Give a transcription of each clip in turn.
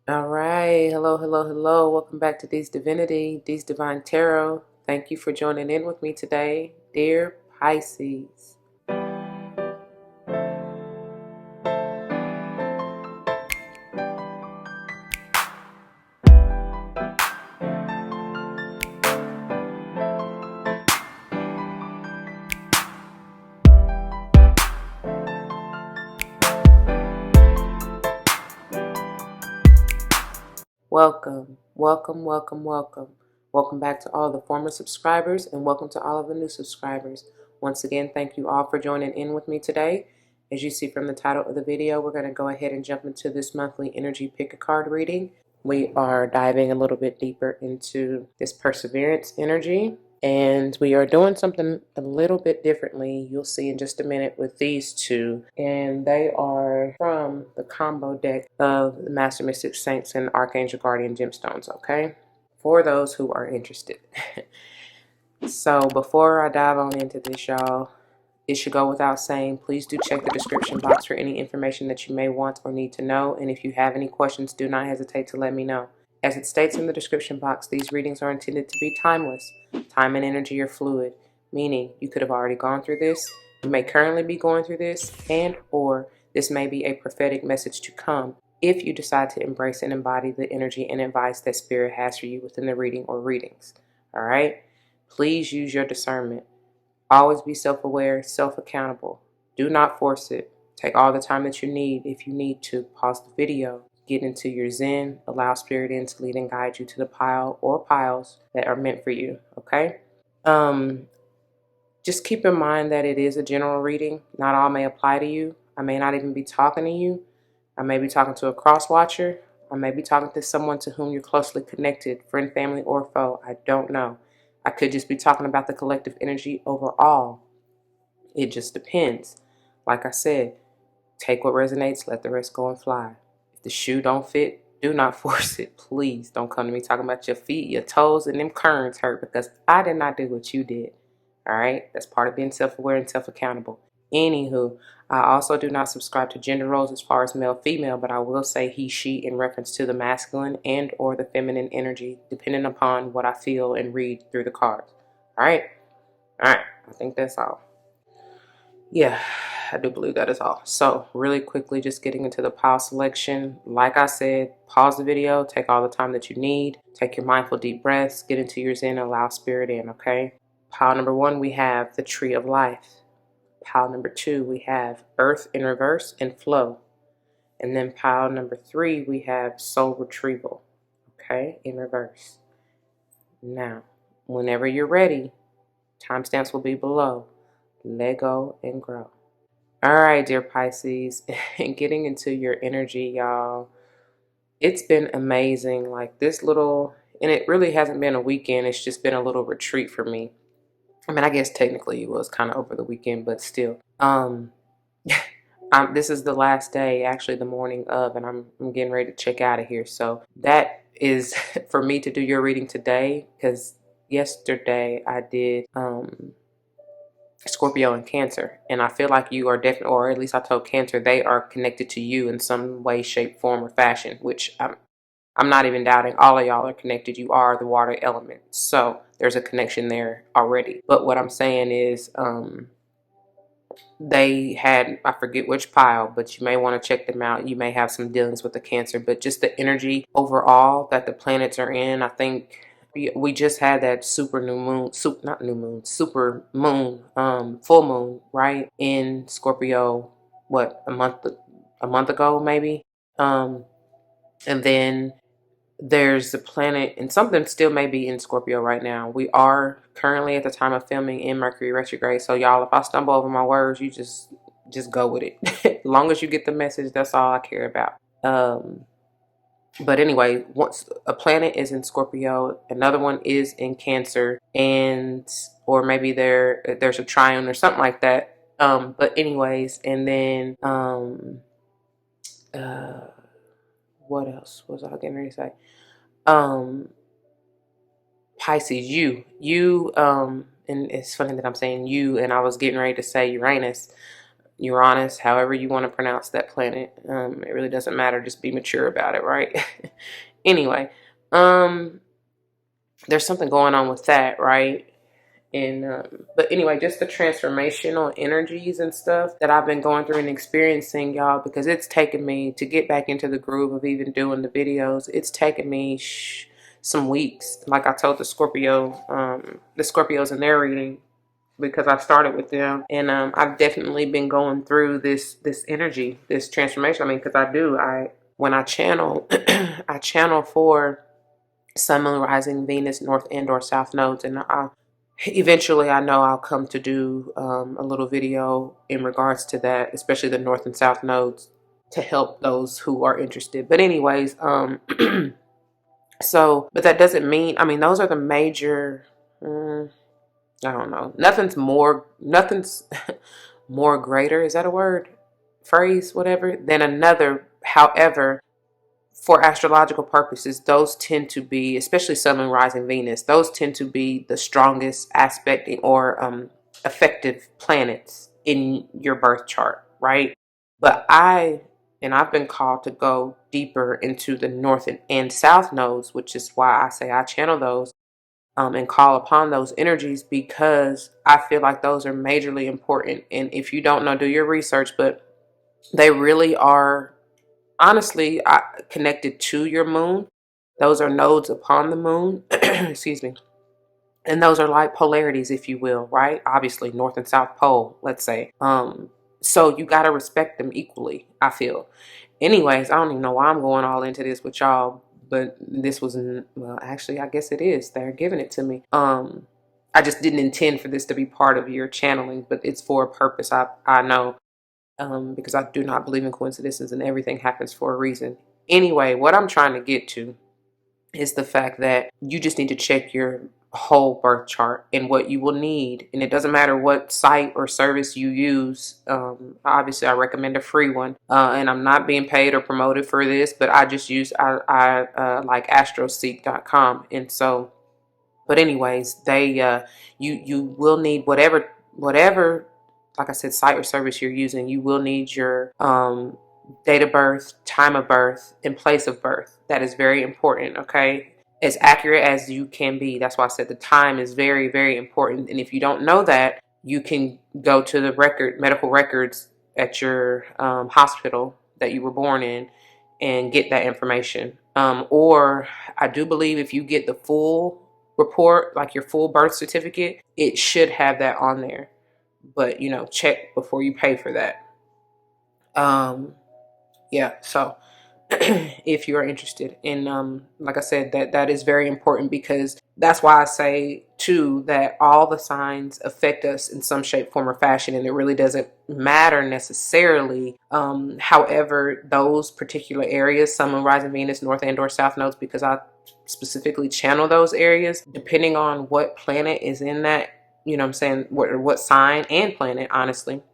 All right. Hello, hello, hello. Welcome back to These Divinity, These Divine Tarot. Thank you for joining in with me today, dear Pisces. Welcome, welcome, welcome, welcome. Welcome back to all the former subscribers and welcome to all of the new subscribers. Once again, thank you all for joining in with me today. As you see from the title of the video, we're going to go ahead and jump into this monthly energy pick a card reading. We are diving a little bit deeper into this perseverance energy. And we are doing something a little bit differently. You'll see in just a minute with these two. And they are from the combo deck of the Master Mystic Saints and Archangel Guardian Gemstones, okay? For those who are interested. So before I dive on into this, y'all, it should go without saying, please do check the description box for any information that you may want or need to know. And if you have any questions, do not hesitate to let me know. As it states in the description box, these readings are intended to be timeless. Time and energy are fluid, meaning you could have already gone through this, you may currently be going through this, and or this may be a prophetic message to come if you decide to embrace and embody the energy and advice that Spirit has for you within the reading or readings. All right? Please use your discernment. Always be self-aware, self-accountable. Do not force it. Take all the time that you need. If you need to, pause the video. Get into your zen. Allow Spirit in to lead and guide you to the pile or piles that are meant for you, okay? Just keep in mind that it is a general reading. Not all may apply to you. I may not even be talking to you. I may be talking to a cross-watcher. I may be talking to someone to whom you're closely connected, friend, family, or foe. I don't know. I could just be talking about the collective energy overall. It just depends. Like I said, take what resonates, let the rest go and fly. If the shoe don't fit, do not force it. Please don't come to me talking about your feet, your toes, and them currents hurt because I did not do what you did. All right? That's part of being self-aware and self-accountable. Anywho, I also do not subscribe to gender roles as far as male-female, but I will say he, she in reference to the masculine and or the feminine energy, depending upon what I feel and read through the cards. All right? All right. I think that's all. Yeah, I do believe that is all. So really quickly, just getting into the pile selection. Like I said, pause the video, take all the time that you need, take your mindful deep breaths, get into your zen, allow Spirit in, okay? Pile number 1, we have the Tree of Life. Pile number 2, we have Earth in Reverse and Flow. And then pile number 3, we have Soul Retrieval, okay, in reverse. Now, whenever you're ready, timestamps will be below. Let go and grow. All right, dear Pisces, and getting into your energy, y'all. It's been amazing. Like this little, and it really hasn't been a weekend. It's just been a little retreat for me. I mean, I guess technically it was kind of over the weekend, but still. This is the last day, actually the morning of, and I'm getting ready to check out of here. So that is for me to do your reading today, because yesterday I did Scorpio and Cancer, and I feel like you are definitely, or at least I told Cancer, they are connected to you in some way, shape, form, or fashion, which I'm not even doubting. All of y'all are connected. You are the water element, so there's a connection there already. But what I'm saying is they had, I forget which pile, but you may want to check them out. You may have some dealings with the Cancer, but just the energy overall that the planets are in, I think we just had that super moon, full moon, right, in Scorpio, what, a month ago maybe. And then there's the planet, and something still may be in Scorpio right now. We are currently at the time of filming in Mercury retrograde. So y'all, if I stumble over my words, you just go with it. As long as you get the message, that's all I care about. But anyway, once a planet is in Scorpio, another one is in Cancer, and or maybe there's a triune or something like that. But anyways, and then what else was I getting ready to say? Pisces, you, and it's funny that I'm saying you, and I was getting ready to say Uranus. Uranus, however you want to pronounce that planet. It really doesn't matter. Just be mature about it, right? Anyway, there's something going on with that, right? And but anyway, just the transformational energies and stuff that I've been going through and experiencing, y'all, because it's taken me to get back into the groove of even doing the videos. It's taken me some weeks, like I told the Scorpios in their reading, because I started with them, and I've definitely been going through this energy, this transformation. I mean, because when I channel, I channel for Sun, Moon, Rising, Venus, North and or South nodes, and eventually I know I'll come to do a little video in regards to that, especially the North and South nodes, to help those who are interested. But anyways, so, but that doesn't mean, I mean, those are the major. I don't know. Nothing's more greater. Is that a word? Phrase, whatever, than another. However, for astrological purposes, those tend to be, especially Sun, Moon, Rising, Venus, those tend to be the strongest aspecting or effective planets in your birth chart, right? But I've been called to go deeper into the North and South nodes, which is why I say I channel those and call upon those energies, because I feel like those are majorly important. And if you don't know, do your research, but they really are honestly connected to your moon. Those are nodes upon the moon. Excuse me. And those are like polarities, if you will, right? Obviously, North and South Pole, let's say. So you got to respect them equally, I feel. Anyways, I don't even know why I'm going all into this with y'all, but this was, well, actually, I guess it is. They're giving it to me. I just didn't intend for this to be part of your channeling, but it's for a purpose. I know, because I do not believe in coincidences and everything happens for a reason. Anyway, what I'm trying to get to is the fact that you just need to check your whole birth chart and what you will need. And it doesn't matter what site or service you use. Obviously, I recommend a free one. And I'm not being paid or promoted for this, but I just use, I like astroseek.com. And so, but anyways, you will need whatever, like I said, site or service you're using. You will need your date of birth, time of birth, and place of birth. That is very important, okay? As accurate as you can be. That's why I said the time is very, very important. And if you don't know that, you can go to the medical records at your hospital that you were born in and get that information. Or I do believe if you get the full report, like your full birth certificate, it should have that on there. But, check before you pay for that. Yeah, so if you are interested in, like I said, that is very important, because that's why I say too that all the signs affect us in some shape, form, or fashion, and it really doesn't matter necessarily. However, those particular areas, Sun, Moon, Rising, Venus, North and or South nodes, because I specifically channel those areas, depending on what planet is in that, you know what I'm saying, what sign and planet, honestly,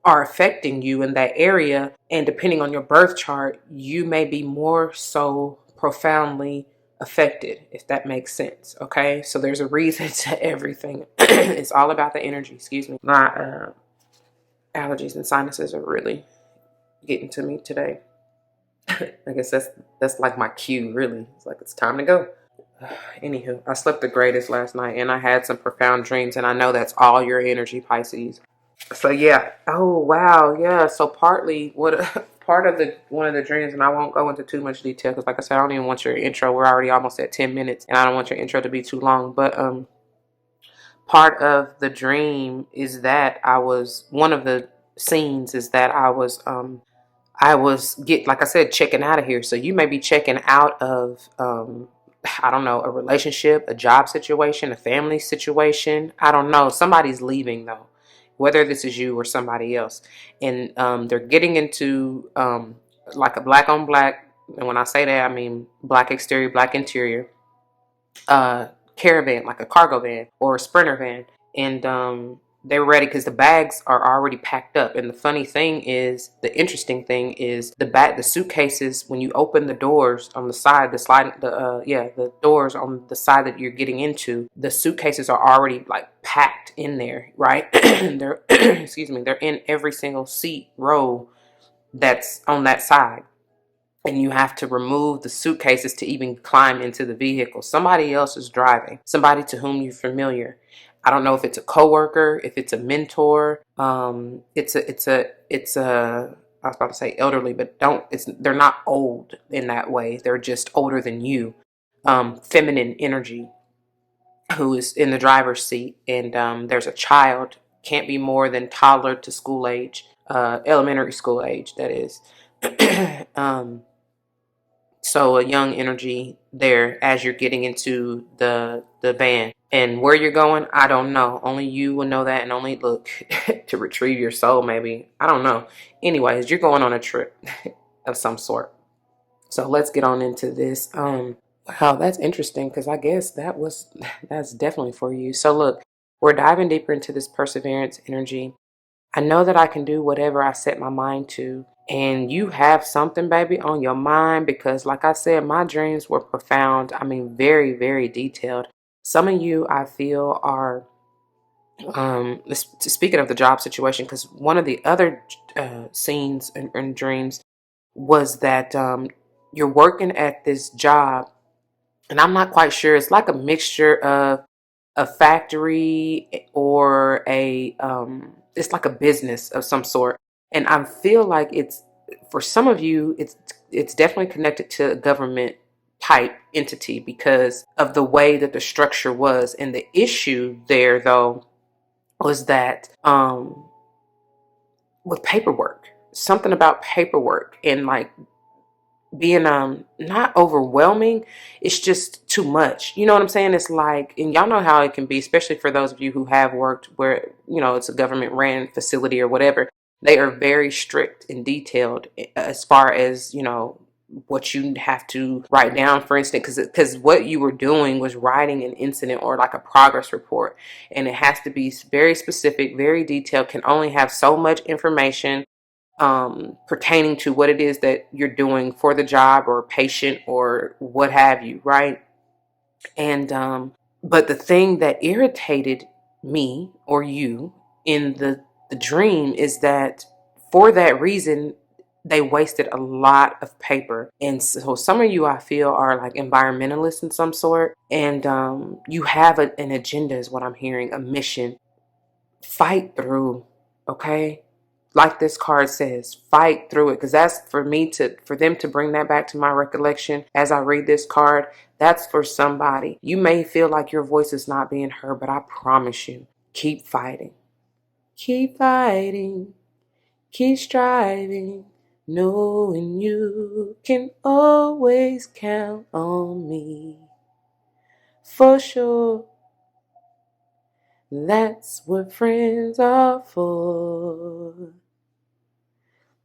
are affecting you in that area. And depending on your birth chart, you may be more so profoundly affected, if that makes sense. Okay, so there's a reason to everything. It's all about the energy. Excuse me, my allergies and sinuses are really getting to me today. I guess that's like my cue, really. It's like it's time to go. Anywho, I slept the greatest last night, and I had some profound dreams, and I know that's all your energy, Pisces. So yeah. Oh wow. Yeah. So partly part of one of the dreams, and I won't go into too much detail because, like I said, I don't even want your intro. We're already almost at 10 minutes, and I don't want your intro to be too long. But part of the dream is that one of the scenes is that I was like I said, checking out of here. So you may be checking out of I don't know, a relationship, a job situation, a family situation. I don't know. Somebody's leaving though, whether this is you or somebody else. And they're getting into like a black on black. And when I say that, I mean black exterior, black interior, caravan, like a cargo van or a sprinter van. And They're ready because the bags are already packed up. And the funny thing is, the interesting thing is the suitcases, when you open the doors on the side, the doors on the side that you're getting into, the suitcases are already like packed in there, right? They're, excuse me, they're in every single seat row that's on that side. And you have to remove the suitcases to even climb into the vehicle. Somebody else is driving, somebody to whom you're familiar. I don't know if it's a coworker, if it's a mentor. I was about to say elderly, but they're not old in that way. They're just older than you. Feminine energy who is in the driver's seat, and there's a child, can't be more than toddler to school age, elementary school age, that is. So a young energy there as you're getting into the van. And where you're going, I don't know. Only you will know that, and only look to retrieve your soul, maybe. I don't know. Anyways, you're going on a trip of some sort. So let's get on into this. Wow, that's interesting, because I guess that's definitely for you. So look, we're diving deeper into this perseverance energy. I know that I can do whatever I set my mind to. And you have something, baby, on your mind, because like I said, my dreams were profound. I mean, very, very detailed. Some of you, I feel, are, speaking of the job situation, because one of the other scenes and dreams was that you're working at this job, and I'm not quite sure. It's like a mixture of a factory or it's like a business of some sort. And I feel like it's, for some of you, it's definitely connected to a government type entity because of the way that the structure was. And the issue there, though, was that with paperwork, something about paperwork and like being not overwhelming, it's just too much, you know what I'm saying? It's like, and y'all know how it can be, especially for those of you who have worked where, you know, it's a government ran facility or whatever. They are very strict and detailed as far as, you know, what you have to write down, for instance, because what you were doing was writing an incident or like a progress report, and it has to be very specific, very detailed, can only have so much information pertaining to what it is that you're doing for the job or patient or what have you, right? And but the thing that irritated me or you in the dream is that for that reason they wasted a lot of paper. And so some of you, I feel, are like environmentalists in some sort, and you have an agenda, is what I'm hearing, a mission. Fight through, okay? Like this card says, fight through it, because that's for them to bring that back to my recollection as I read this card. That's for somebody. You may feel like your voice is not being heard, but I promise you, keep fighting. Keep fighting. Keep striving, knowing you can always count on me. For sure, that's what friends are for.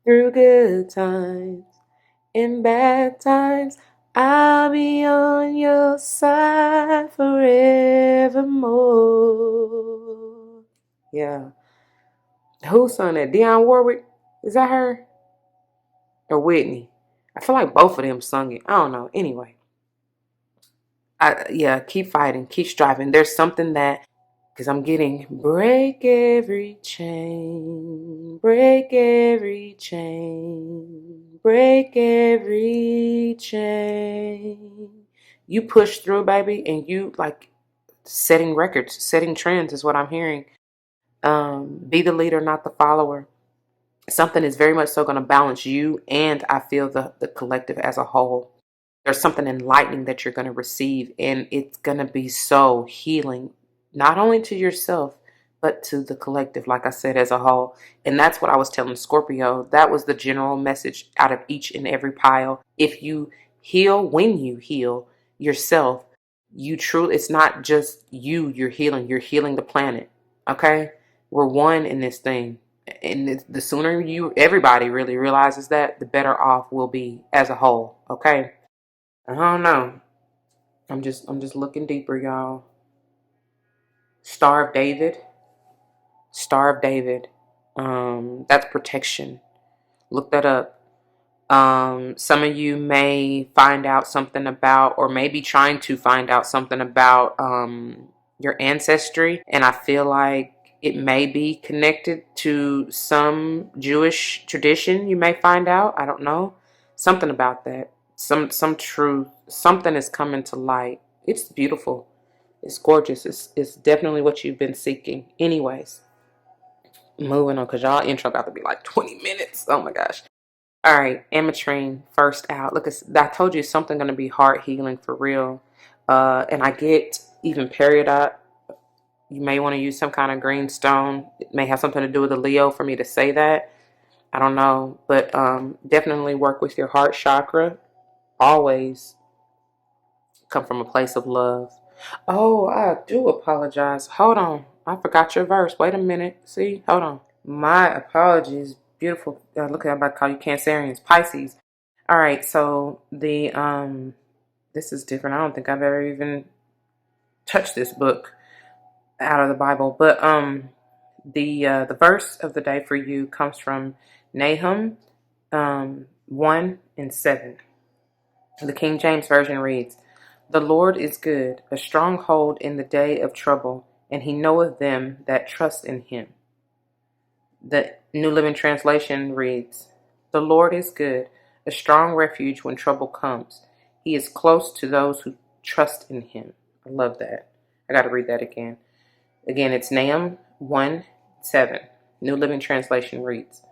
Through good times and bad times, I'll be on your side forevermore. Yeah. Who sung that? Dionne Warwick? Is that her? Or Whitney? I feel like both of them sung it. I don't know. Anyway. Yeah, keep fighting. Keep striving. There's something that, because I'm getting break every chain, break every chain, break every chain. You push through, baby, and you like setting records, setting trends is what I'm hearing. Be the leader, not the follower. Something is very much so going to balance you and I feel the collective as a whole. There's something enlightening that you're going to receive, and it's going to be so healing, not only to yourself, but to the collective, like I said, as a whole. And that's what I was telling Scorpio. That was the general message out of each and every pile. If you heal, when you heal yourself, you truly, it's not just you're healing the planet. Okay? We're one in this thing. And the sooner everybody really realizes that, the better off we'll be as a whole. Okay? I don't know. I'm just looking deeper, y'all. Star of David. Star of David. That's protection. Look that up. Some of you may find out something about, or maybe trying to find out something about your ancestry. And I feel like it may be connected to some Jewish tradition. You may find out. I don't know. Something about that. Some truth. Something is coming to light. It's beautiful. It's gorgeous. It's definitely what you've been seeking. Anyways, moving on, because y'all intro got to be like 20 minutes. Oh my gosh. All right, ametrine, first out. Look, I told you it's something going to be heart healing for real. And I get even peridot. You may want to use some kind of green stone. It may have something to do with the Leo for me to say that. I don't know. But definitely work with your heart chakra. Always come from a place of love. Oh, I do apologize. Hold on. I forgot your verse. Wait a minute. See? Hold on. My apologies. Beautiful. Look, I'm about to call you Cancerians. Pisces. All right. So this is different. I don't think I've ever even touched this book out of the Bible. But the verse of the day for you comes from Nahum 1:7. The King James Version reads, "The Lord is good, a stronghold in the day of trouble, and he knoweth them that trust in him." The New Living Translation reads, "The Lord is good, a strong refuge when trouble comes. He is close to those who trust in him." I love that. I got to read that again. Again, it's Nahum 1:7. New Living Translation reads,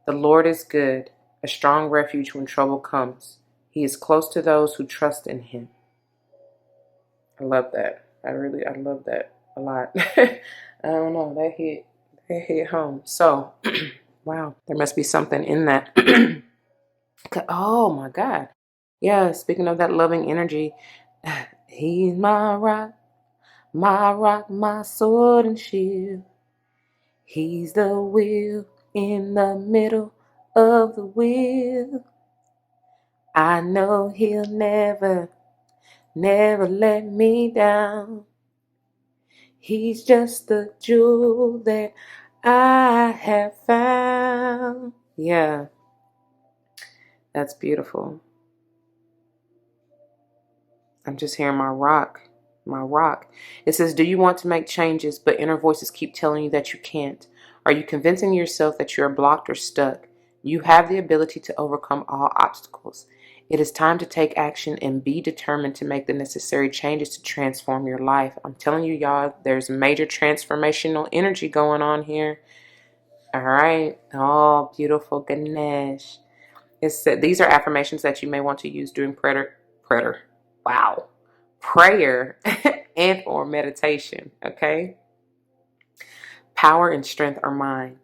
"The Lord is good, a strong refuge when trouble comes. He is close to those who trust in him." I love that. I love that a lot. I don't know, that hit home. So, wow, there must be something in that. Oh my God. Yeah, speaking of that loving energy, he's my rock, my sword and shield. He's the wheel in the middle of the wheel. I know he'll never let me down. He's just the jewel that I have found. Yeah, that's beautiful. I'm just hearing my rock. My rock. It says, "Do you want to make changes, but inner voices keep telling you that you can't? Are you convincing yourself that you are blocked or stuck? You have the ability to overcome all obstacles. It is time to take action and be determined to make the necessary changes to transform your life." I'm telling you, y'all, there's major transformational energy going on here. All right. Oh, beautiful Ganesh. It said these are affirmations that you may want to use during prayer and or meditation. Okay. Power and strength are mine.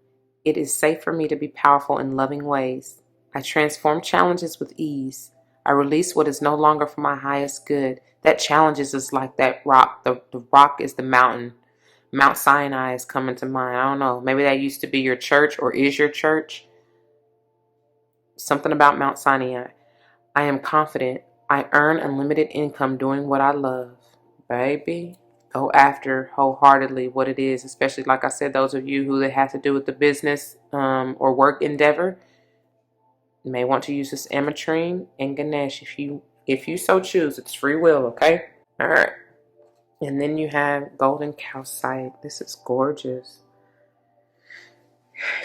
It is safe for me to be powerful in loving ways. I transform challenges with ease. I release what is no longer for my highest good. That challenges is like that rock. The rock is the mountain. Mount Sinai is coming to mind. I don't know. Maybe that used to be your church or is your church. Something about Mount Sinai. I am confident. I earn unlimited income doing what I love. Baby, go after wholeheartedly what it is, especially like I said, those of you who it has to do with the business or work endeavor. You may want to use this ametrine and Ganesh if you so choose. It's free will, okay? All right. And then you have golden calcite. This is gorgeous.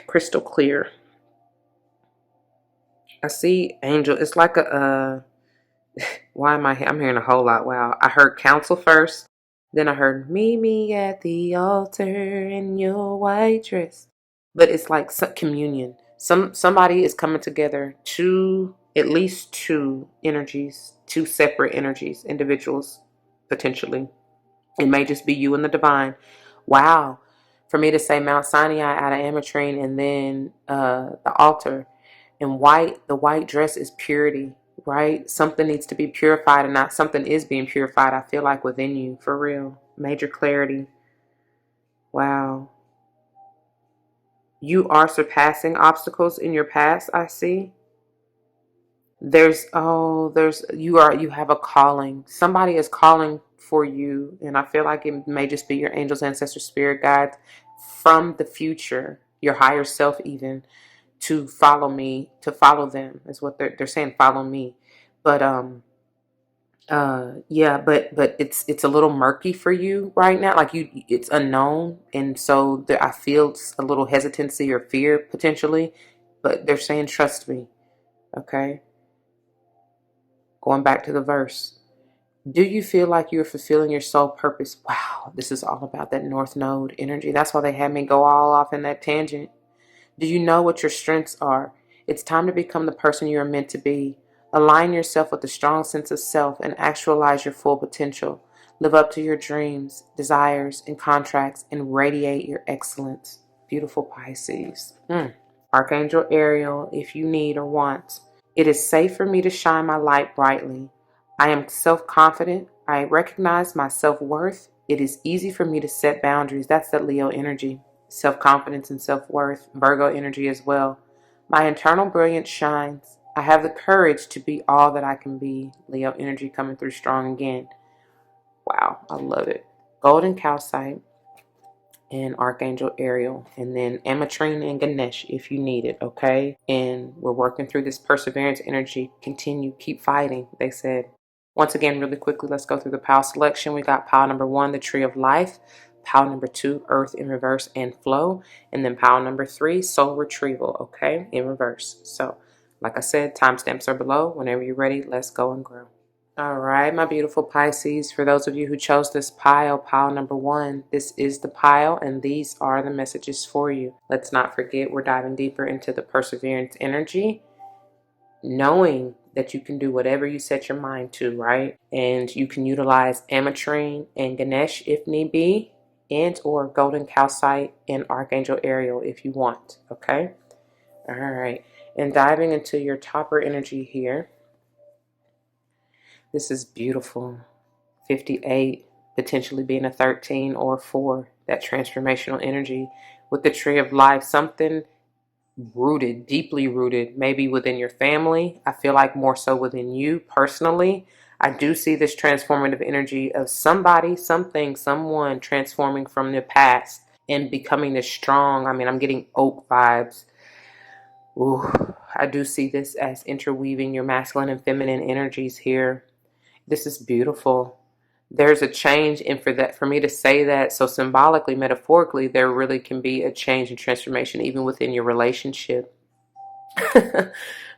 Crystal clear. I see angel. It's like why am I'm hearing a whole lot. Wow. I heard council first. Then I heard meet me at the altar in your white dress. But it's like communion. Somebody is coming together, at least two energies, two separate energies, individuals, potentially. It may just be you and the divine. Wow. For me to say Mount Sinai out of ametrine and then the altar. And the white dress is purity, right? Something needs to be purified and not something is being purified, I feel like, within you, for real. Major clarity. Wow. You are surpassing obstacles in your past, I see. You have a calling. Somebody is calling for you, and I feel like it may just be your angels, ancestors, spirit guides from the future, your higher self even, to follow me, to follow them is what they're saying, follow me. But yeah, but it's a little murky for you right now, like it's unknown, and so I feel a little hesitancy or fear potentially, but they're saying trust me. Okay, going back to the verse, do you feel like you're fulfilling your soul purpose? Wow, this is all about that North Node energy. That's why they had me go all off in that tangent. Do you know what your strengths are? It's time to become the person you are meant to be. Align yourself with a strong sense of self and actualize your full potential. Live up to your dreams, desires, and contracts and radiate your excellence. Beautiful Pisces. Archangel Ariel, if you need or want. It is safe for me to shine my light brightly. I am self-confident. I recognize my self-worth. It is easy for me to set boundaries. That's that Leo energy. Self-confidence and self-worth. Virgo energy as well. My internal brilliance shines. I have the courage to be all that I can be. Leo energy coming through strong again. Wow, I love it. Golden calcite and Archangel Ariel, and then Ametrine and Ganesh if you need it, okay? And we're working through this perseverance energy. Continue, keep fighting, they said. Once again, really quickly, let's go through the pile selection. We got pile number 1, the Tree of Life. Pile number 2, Earth in reverse and flow. And then pile number 3, Soul Retrieval, okay? In reverse. So, like I said, timestamps are below. Whenever you're ready, let's go and grow. All right, my beautiful Pisces, for those of you who chose this pile number 1, this is the pile and these are the messages for you. Let's not forget, we're diving deeper into the perseverance energy, knowing that you can do whatever you set your mind to, right? And you can utilize Ametrine and Ganesh if need be, and or Golden Calcite and Archangel Ariel if you want, okay? All right, and diving into your topper energy here. This is beautiful. 58, potentially being a 13 or a 4. That transformational energy with the Tree of Life. Something rooted, deeply rooted, maybe within your family. I feel like more so within you personally. I do see this transformative energy of somebody, something, someone transforming from their past and becoming this strong. I mean, I'm getting oak vibes. Ooh, I do see this as interweaving your masculine and feminine energies here. This is beautiful. There's a change, and for me to say that so symbolically, metaphorically, there really can be a change and transformation even within your relationship.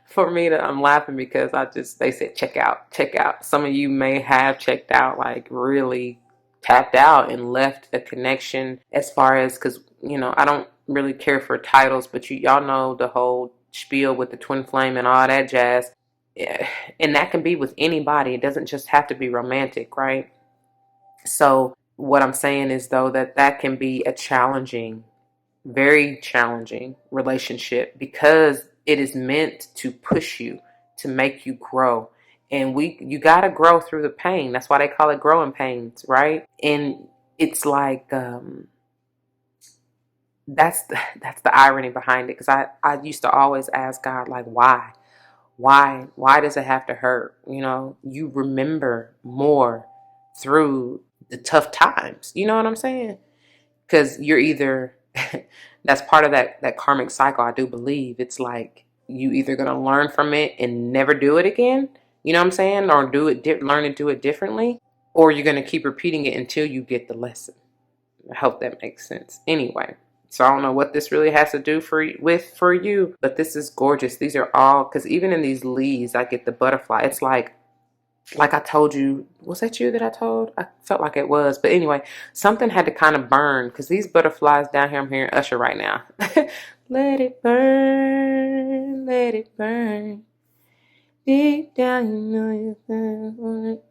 For me I'm laughing because they said check out, check out. Some of you may have checked out, like really tapped out and left a connection as far as, because I don't really care for titles, but y'all know the whole spiel with the twin flame and all that jazz. And that can be with anybody. It doesn't just have to be romantic, right? So what I'm saying is, though, that can be a challenging, very challenging relationship because it is meant to push you, to make you grow. And you got to grow through the pain. That's why they call it growing pains, right? And it's like, that's the irony behind it. Because I used to always ask God, like, why? Why does it have to hurt? You remember more through the tough times. You know what I'm saying? Because you're either, that's part of that karmic cycle, I do believe. It's like you either going to learn from it and never do it again. You know what I'm saying? Or learn to do it differently. Or you're going to keep repeating it until you get the lesson. I hope that makes sense. Anyway. So I don't know what this really has to do for you, but this is gorgeous. These are all, because even in these leaves, I get the butterfly. It's like I told you, was that you that I told? I felt like it was. But anyway, something had to kind of burn, because these butterflies down here, I'm hearing Usher right now. Let it burn, let it burn. Deep down, you know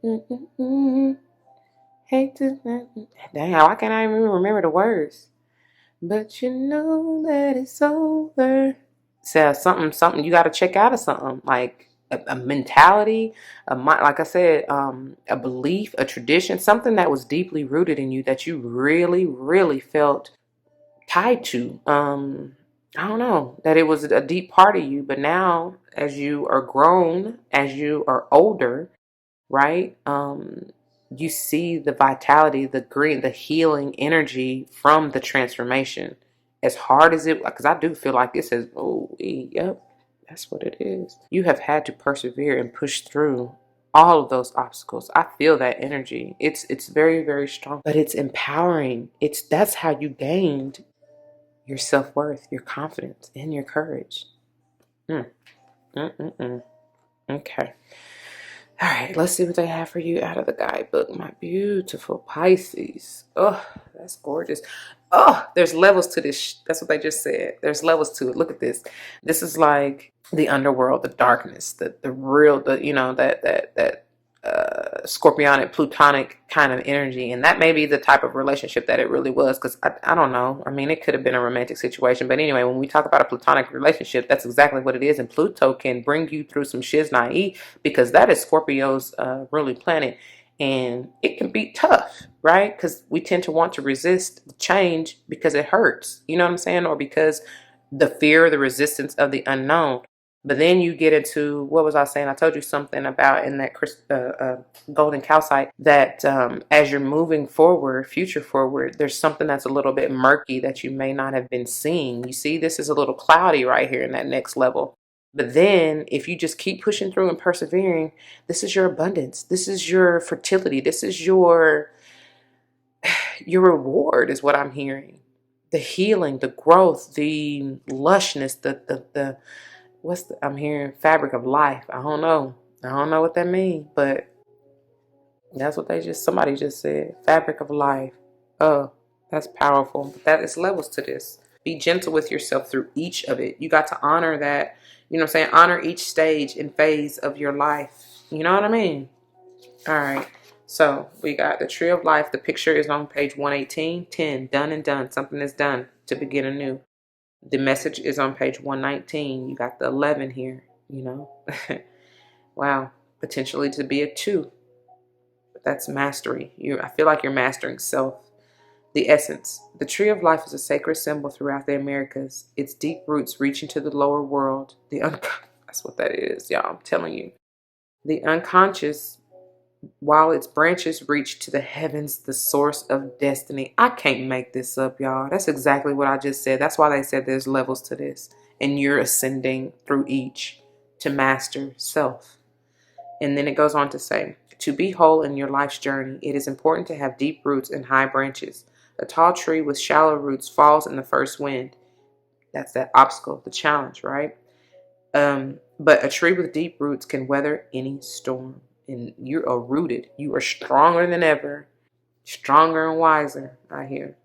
you hate to. Dang, why can't I even remember the words? But you know that it's over. So something you got to check out of something, like a mentality, like I said, a belief, a tradition, something that was deeply rooted in you that you really, really felt tied to. I don't know, that it was a deep part of you, but now as you are grown, as you are older, right? you see the vitality, the green, the healing energy from the transformation. As hard as it, because I do feel like this is, oh, yep, that's what it is. You have had to persevere and push through all of those obstacles. I feel that energy. It's very, very strong, but it's empowering. That's how you gained your self-worth, your confidence, and your courage. Mm, mm, mm, mm. Okay. All right, let's see what they have for you out of the guidebook, my beautiful Pisces. Oh, that's gorgeous. Oh, there's levels to this. That's what they just said. There's levels to it. Look at this. This is like the underworld, the darkness, the real, that scorpionic, plutonic kind of energy. And that may be the type of relationship that it really was, because I don't know. I mean, it could have been a romantic situation. But anyway, when we talk about a platonic relationship, that's exactly what it is. And Pluto can bring you through some shiznai, because that is Scorpio's ruling planet. And it can be tough, right? Because we tend to want to resist the change because it hurts. You know what I'm saying? Or because the fear, the resistance of the unknown. But then you get into, what was I saying? I told you something about in that golden calcite that as you're moving forward, future forward, there's something that's a little bit murky that you may not have been seeing. You see, this is a little cloudy right here in that next level. But then if you just keep pushing through and persevering, this is your abundance. This is your fertility. This is your reward, is what I'm hearing. The healing, the growth, the lushness, the I'm hearing fabric of life. I don't know what that means, but that's what somebody just said. Fabric of life. Oh, that's powerful. But that is levels to this. Be gentle with yourself through each of it. You got to honor that, you know what I'm saying? Honor each stage and phase of your life. You know what I mean? All right. So we got the Tree of Life. The picture is on page 118. 10, done and done. Something is done to begin anew. The message is on page 119. You got the 11 here, you know. Wow. Potentially to be a 2. But that's mastery. I feel like you're mastering self. The essence. The Tree of Life is a sacred symbol throughout the Americas. Its deep roots reach into the lower world. That's what that is, y'all. I'm telling you. The unconscious, while its branches reach to the heavens, the source of destiny. I can't make this up, y'all. That's exactly what I just said. That's why they said there's levels to this. And you're ascending through each to master self. And then it goes on to say, to be whole in your life's journey, it is important to have deep roots and high branches. A tall tree with shallow roots falls in the first wind. That's that obstacle, the challenge, right? But a tree with deep roots can weather any storm. And you are rooted. You are stronger than ever. Stronger and wiser, I hear.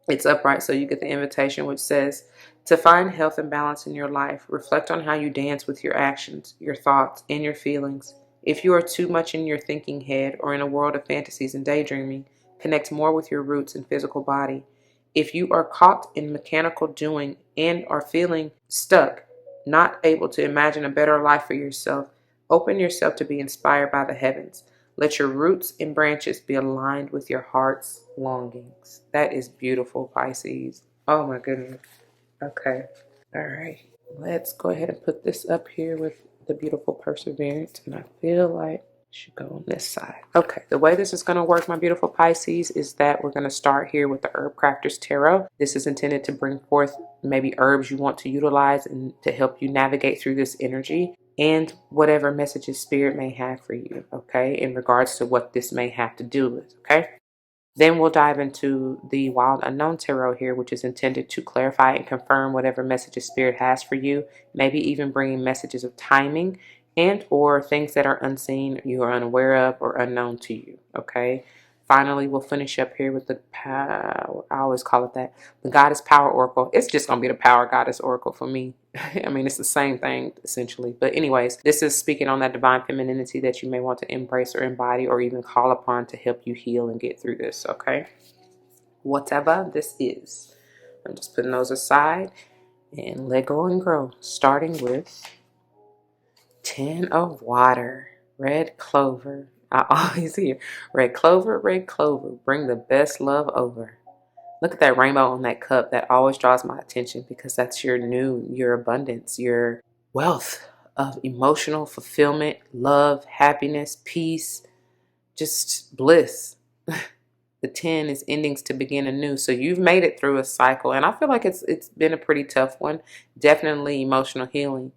It's upright, so you get the invitation, which says, to find health and balance in your life, reflect on how you dance with your actions, your thoughts, and your feelings. If you are too much in your thinking head or in a world of fantasies and daydreaming, connect more with your roots and physical body. If you are caught in mechanical doing and are feeling stuck, not able to imagine a better life for yourself, open yourself to be inspired by the heavens. Let your roots and branches be aligned with your heart's longings. That is beautiful, Pisces. Oh my goodness. Okay. All right. Let's go ahead and put this up here with the beautiful perseverance. And I feel like it should go on this side. Okay. The way this is going to work, my beautiful Pisces, is that we're going to start here with the Herbcrafter's Tarot. This is intended to bring forth maybe herbs you want to utilize and to help you navigate through this energy, and whatever messages Spirit may have for you, okay, in regards to what this may have to do with, okay? Then we'll dive into the Wild Unknown Tarot here, which is intended to clarify and confirm whatever messages Spirit has for you, maybe even bringing messages of timing and or things that are unseen, you are unaware of, or unknown to you, okay? Finally, we'll finish up here with the power. I always call it that. The Goddess Power Oracle. It's just going to be the Power Goddess Oracle for me. I mean, it's the same thing, essentially. But anyways, this is speaking on that divine femininity that you may want to embrace or embody or even call upon to help you heal and get through this, okay? Whatever this is. I'm just putting those aside and let go and grow. Starting with 10 of Water, Red Clover. I always hear red clover, bring the best love over. Look at that rainbow on that cup. That always draws my attention because that's your abundance, your wealth of emotional fulfillment, love, happiness, peace, just bliss. The 10 is endings to begin anew. So you've made it through a cycle, and I feel like it's been a pretty tough one. Definitely emotional healing.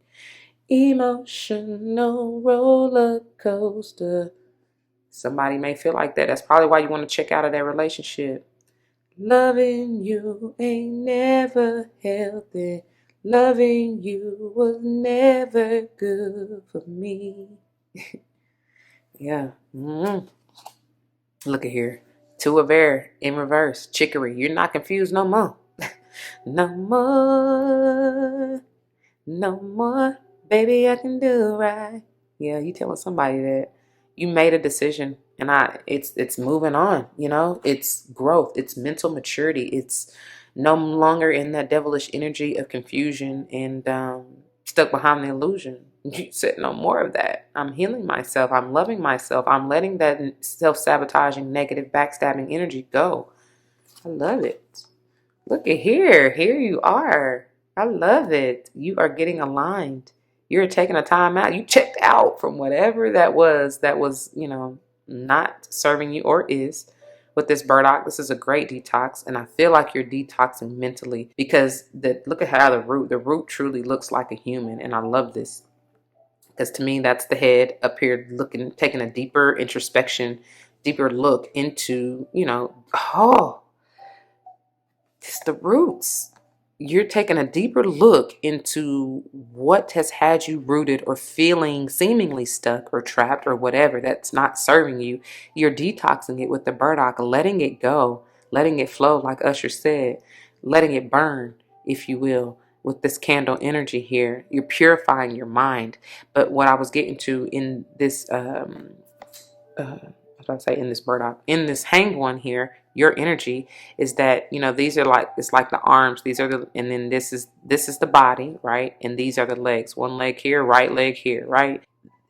Emotional roller coaster. Somebody may feel like that. That's probably why you want to check out of that relationship. Loving you ain't never healthy. Loving you was never good for me. Yeah. Look at here. Two of air in reverse. Chicory. You're not confused no more. No more. No more. Baby, I can do right. Yeah, you telling somebody that. You made a decision, and it's moving on, you know? It's growth, it's mental maturity. It's no longer in that devilish energy of confusion and stuck behind the illusion. You said no more of that. I'm healing myself. I'm loving myself. I'm letting that self-sabotaging, negative, backstabbing energy go. I love it. Look at here. Here you are. I love it. You are getting aligned. You're taking a time out. You checked out from whatever that was, you know, not serving you or is. With this burdock, this is a great detox, and I feel like you're detoxing mentally because look at how the root truly looks like a human, and I love this. Because to me, that's the head up here looking, taking a deeper introspection, deeper look into, you know, it's the roots. You're taking a deeper look into what has had you rooted or feeling seemingly stuck or trapped or whatever that's not serving you. You're detoxing it with the burdock, letting it go, letting it flow, like Usher said, letting it burn, if you will, with this candle energy here. You're purifying your mind. But what I was getting to in this, in this burdock, in this hanged one here, your energy is that, you know, these are like, it's like the arms, these are the, and then this is the body, right? And these are the legs, one leg here, right leg here, right?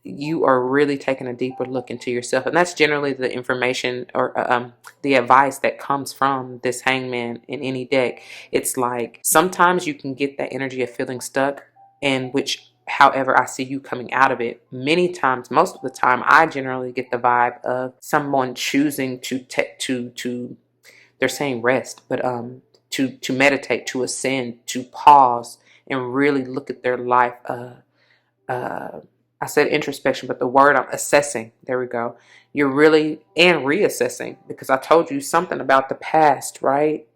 You are really taking a deeper look into yourself, and that's generally the information or the advice that comes from this hangman in any deck. It's like sometimes you can get that energy of feeling stuck, and which however I see you coming out of it. Many times, most of the time, I generally get the vibe of someone choosing to they're saying rest, but to meditate, to ascend, to pause and really look at their life. I said introspection, but the word I'm assessing. There we go. You're really and reassessing, because I told you something about the past, right?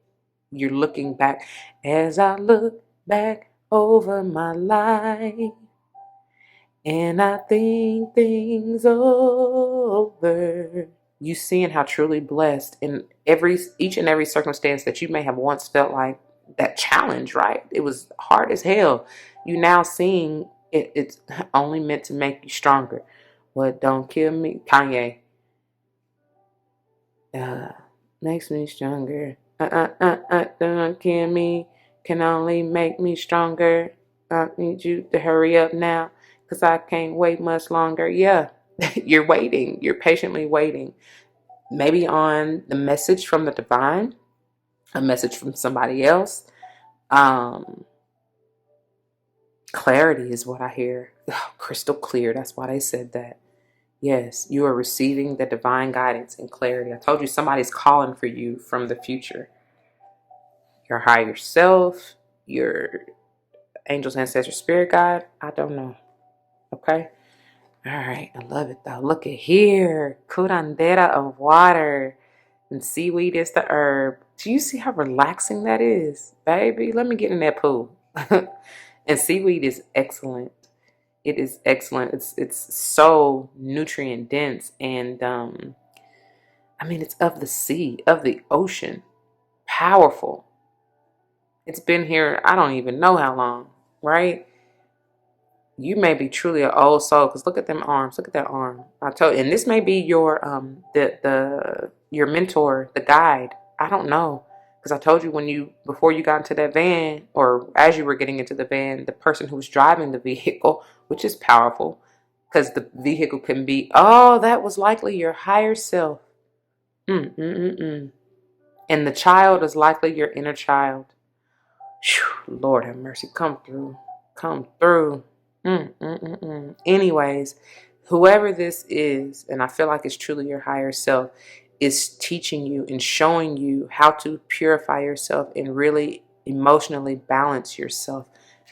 You're looking back. As I look back over my life and I think things over, you seeing how truly blessed in each and every circumstance that you may have once felt like that challenge, right? It was hard as hell. You now seeing it's only meant to make you stronger. What don't kill me, Kanye, makes me stronger. Don't kill me, can only make me stronger. I need you to hurry up now, because I can't wait much longer. Yeah, you're waiting. You're patiently waiting. Maybe on the message from the divine, a message from somebody else. Clarity is what I hear. Oh, crystal clear. That's why they said that. Yes, you are receiving the divine guidance and clarity. I told you somebody's calling for you from the future. Your higher self, your angels, ancestors, spirit guide. I don't know. Okay? All right. I love it though. Look at here. Curandera of water. And seaweed is the herb. Do you see how relaxing that is? Baby, let me get in that pool. And seaweed is excellent. It is excellent. It's so nutrient dense, and I mean, it's of the sea, of the ocean. Powerful. It's been here, I don't even know how long, right? You may be truly an old soul, because look at them arms. Look at that arm. I told you, and this may be your your mentor, the guide. I don't know. Because I told you before you got into that van, or as you were getting into the van, the person who was driving the vehicle, which is powerful, because the vehicle can be, oh, that was likely your higher self. And the child is likely your inner child. Whew, Lord have mercy. Come through. Come through. Anyways, Whoever this is, and I feel like it's truly your higher self, is teaching you and showing you how to purify yourself and really emotionally balance yourself.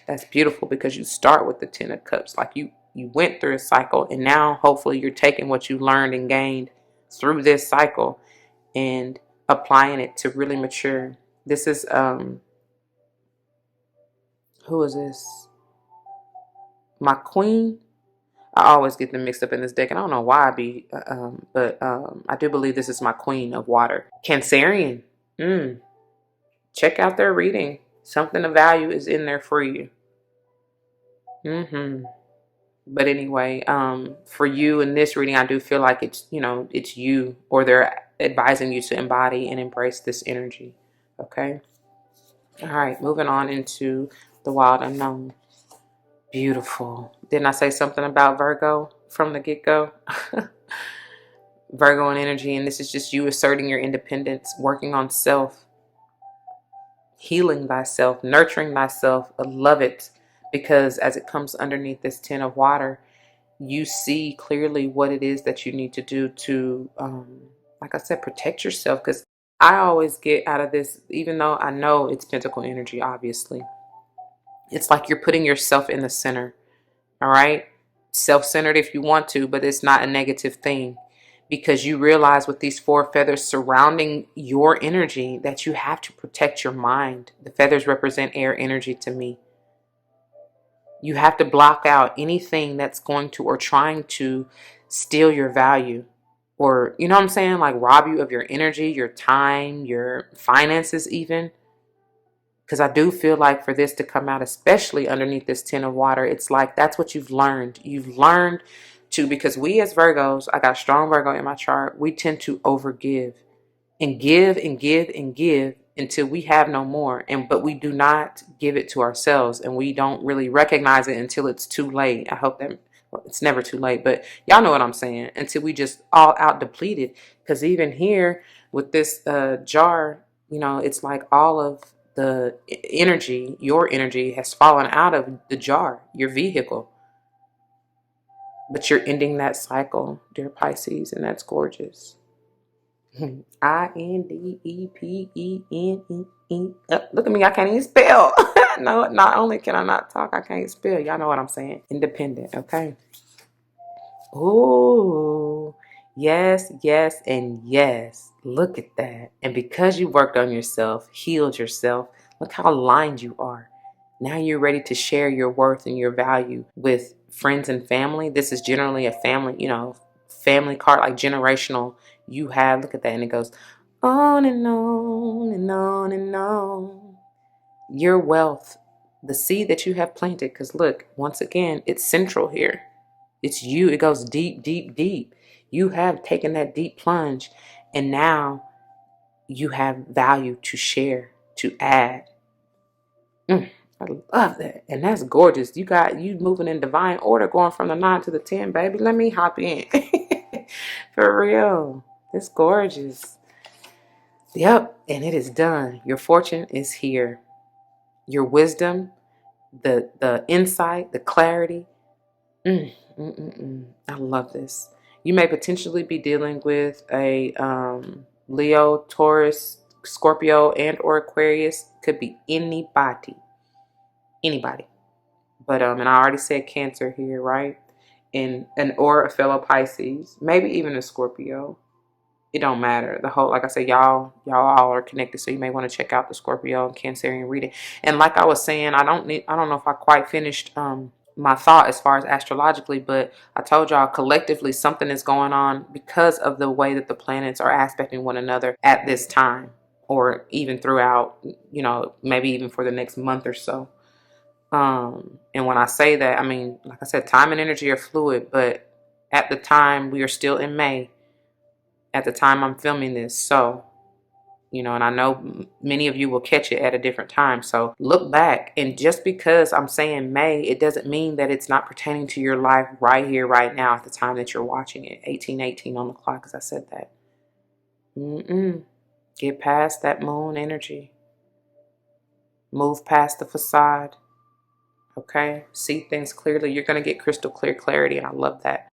That's beautiful, because you start with the Ten of Cups. Like you went through a cycle, and now hopefully you're taking what you learned and gained through this cycle and applying it to really mature. This is who is this? My queen. I always get them mixed up in this deck, and I don't know why I be, but I do believe this is my queen of water. Cancerian. Check out their reading. Something of value is in there for you. But anyway, for you in this reading, I do feel like it's, it's you, or they're advising you to embody and embrace this energy. Okay. All right. Moving on into the wild unknown. Beautiful. Didn't I say something about Virgo from the get-go? Virgo and energy, and this is just you asserting your independence, working on self, healing thyself, nurturing thyself. I love it, because as it comes underneath this Ten of Water, you see clearly what it is that you need to do to, like I said, protect yourself. Because I always get out of this, even though I know it's Pentacle energy, obviously, it's like you're putting yourself in the center. All right. Self-centered if you want to, but it's not a negative thing, because you realize with these four feathers surrounding your energy that you have to protect your mind. The feathers represent air energy to me. You have to block out anything that's going to or trying to steal your value, or, you know what I'm saying? Like rob you of your energy, your time, your finances even. Because I do feel like for this to come out, especially underneath this Ten of Water, it's like that's what you've learned. You've learned to, because we as Virgos, I got strong Virgo in my chart, we tend to overgive and give and give and give until we have no more. But we do not give it to ourselves, and we don't really recognize it until it's too late. I hope that, well, it's never too late, but y'all know what I'm saying. Until we just all out depleted. Because even here with this jar, it's like all of the energy, your energy has fallen out of the jar, your vehicle. But you're ending that cycle, dear Pisces, and that's gorgeous. Independen. Look at me, I can't even spell. No, not only can I not talk, I can't spell. Y'all know what I'm saying. Independent, okay? Ooh, yes, yes, and yes. Look at that. And because you worked on yourself, healed yourself, look how aligned you are. Now you're ready to share your worth and your value with friends and family. This is generally a family, family card, like generational. You have, look at that, and it goes on and on and on and on. Your wealth, the seed that you have planted, because look, once again, it's central here. It's you. It goes deep, deep, deep. You have taken that deep plunge, and now you have value to share, to add. I love that. And that's gorgeous. You moving in divine order, going from the 9 to the 10, baby. Let me hop in. For real. It's gorgeous. Yep. And it is done. Your fortune is here. Your wisdom, the insight, the clarity. I love this. You may potentially be dealing with a Leo, Taurus, Scorpio, and or Aquarius. Could be anybody. But and I already said Cancer here, right? And or a fellow Pisces, maybe even a Scorpio. It don't matter. The whole, like I said, y'all all are connected, so you may want to check out the Scorpio and Cancerian reading. And like I was saying, I don't know if I quite finished my thought as far as astrologically, but I told y'all collectively something is going on because of the way that the planets are aspecting one another at this time, or even throughout, maybe even for the next month or so. And when I say that, I mean, like I said, time and energy are fluid, but at the time we are still in May at the time I'm filming this. So, and I know many of you will catch it at a different time. So look back, and just because I'm saying May, it doesn't mean that it's not pertaining to your life right here, right now at the time that you're watching it. 1818 on the clock, as I said that. Get past that moon energy. Move past the facade. Okay? See things clearly. You're going to get crystal clear clarity, and I love that.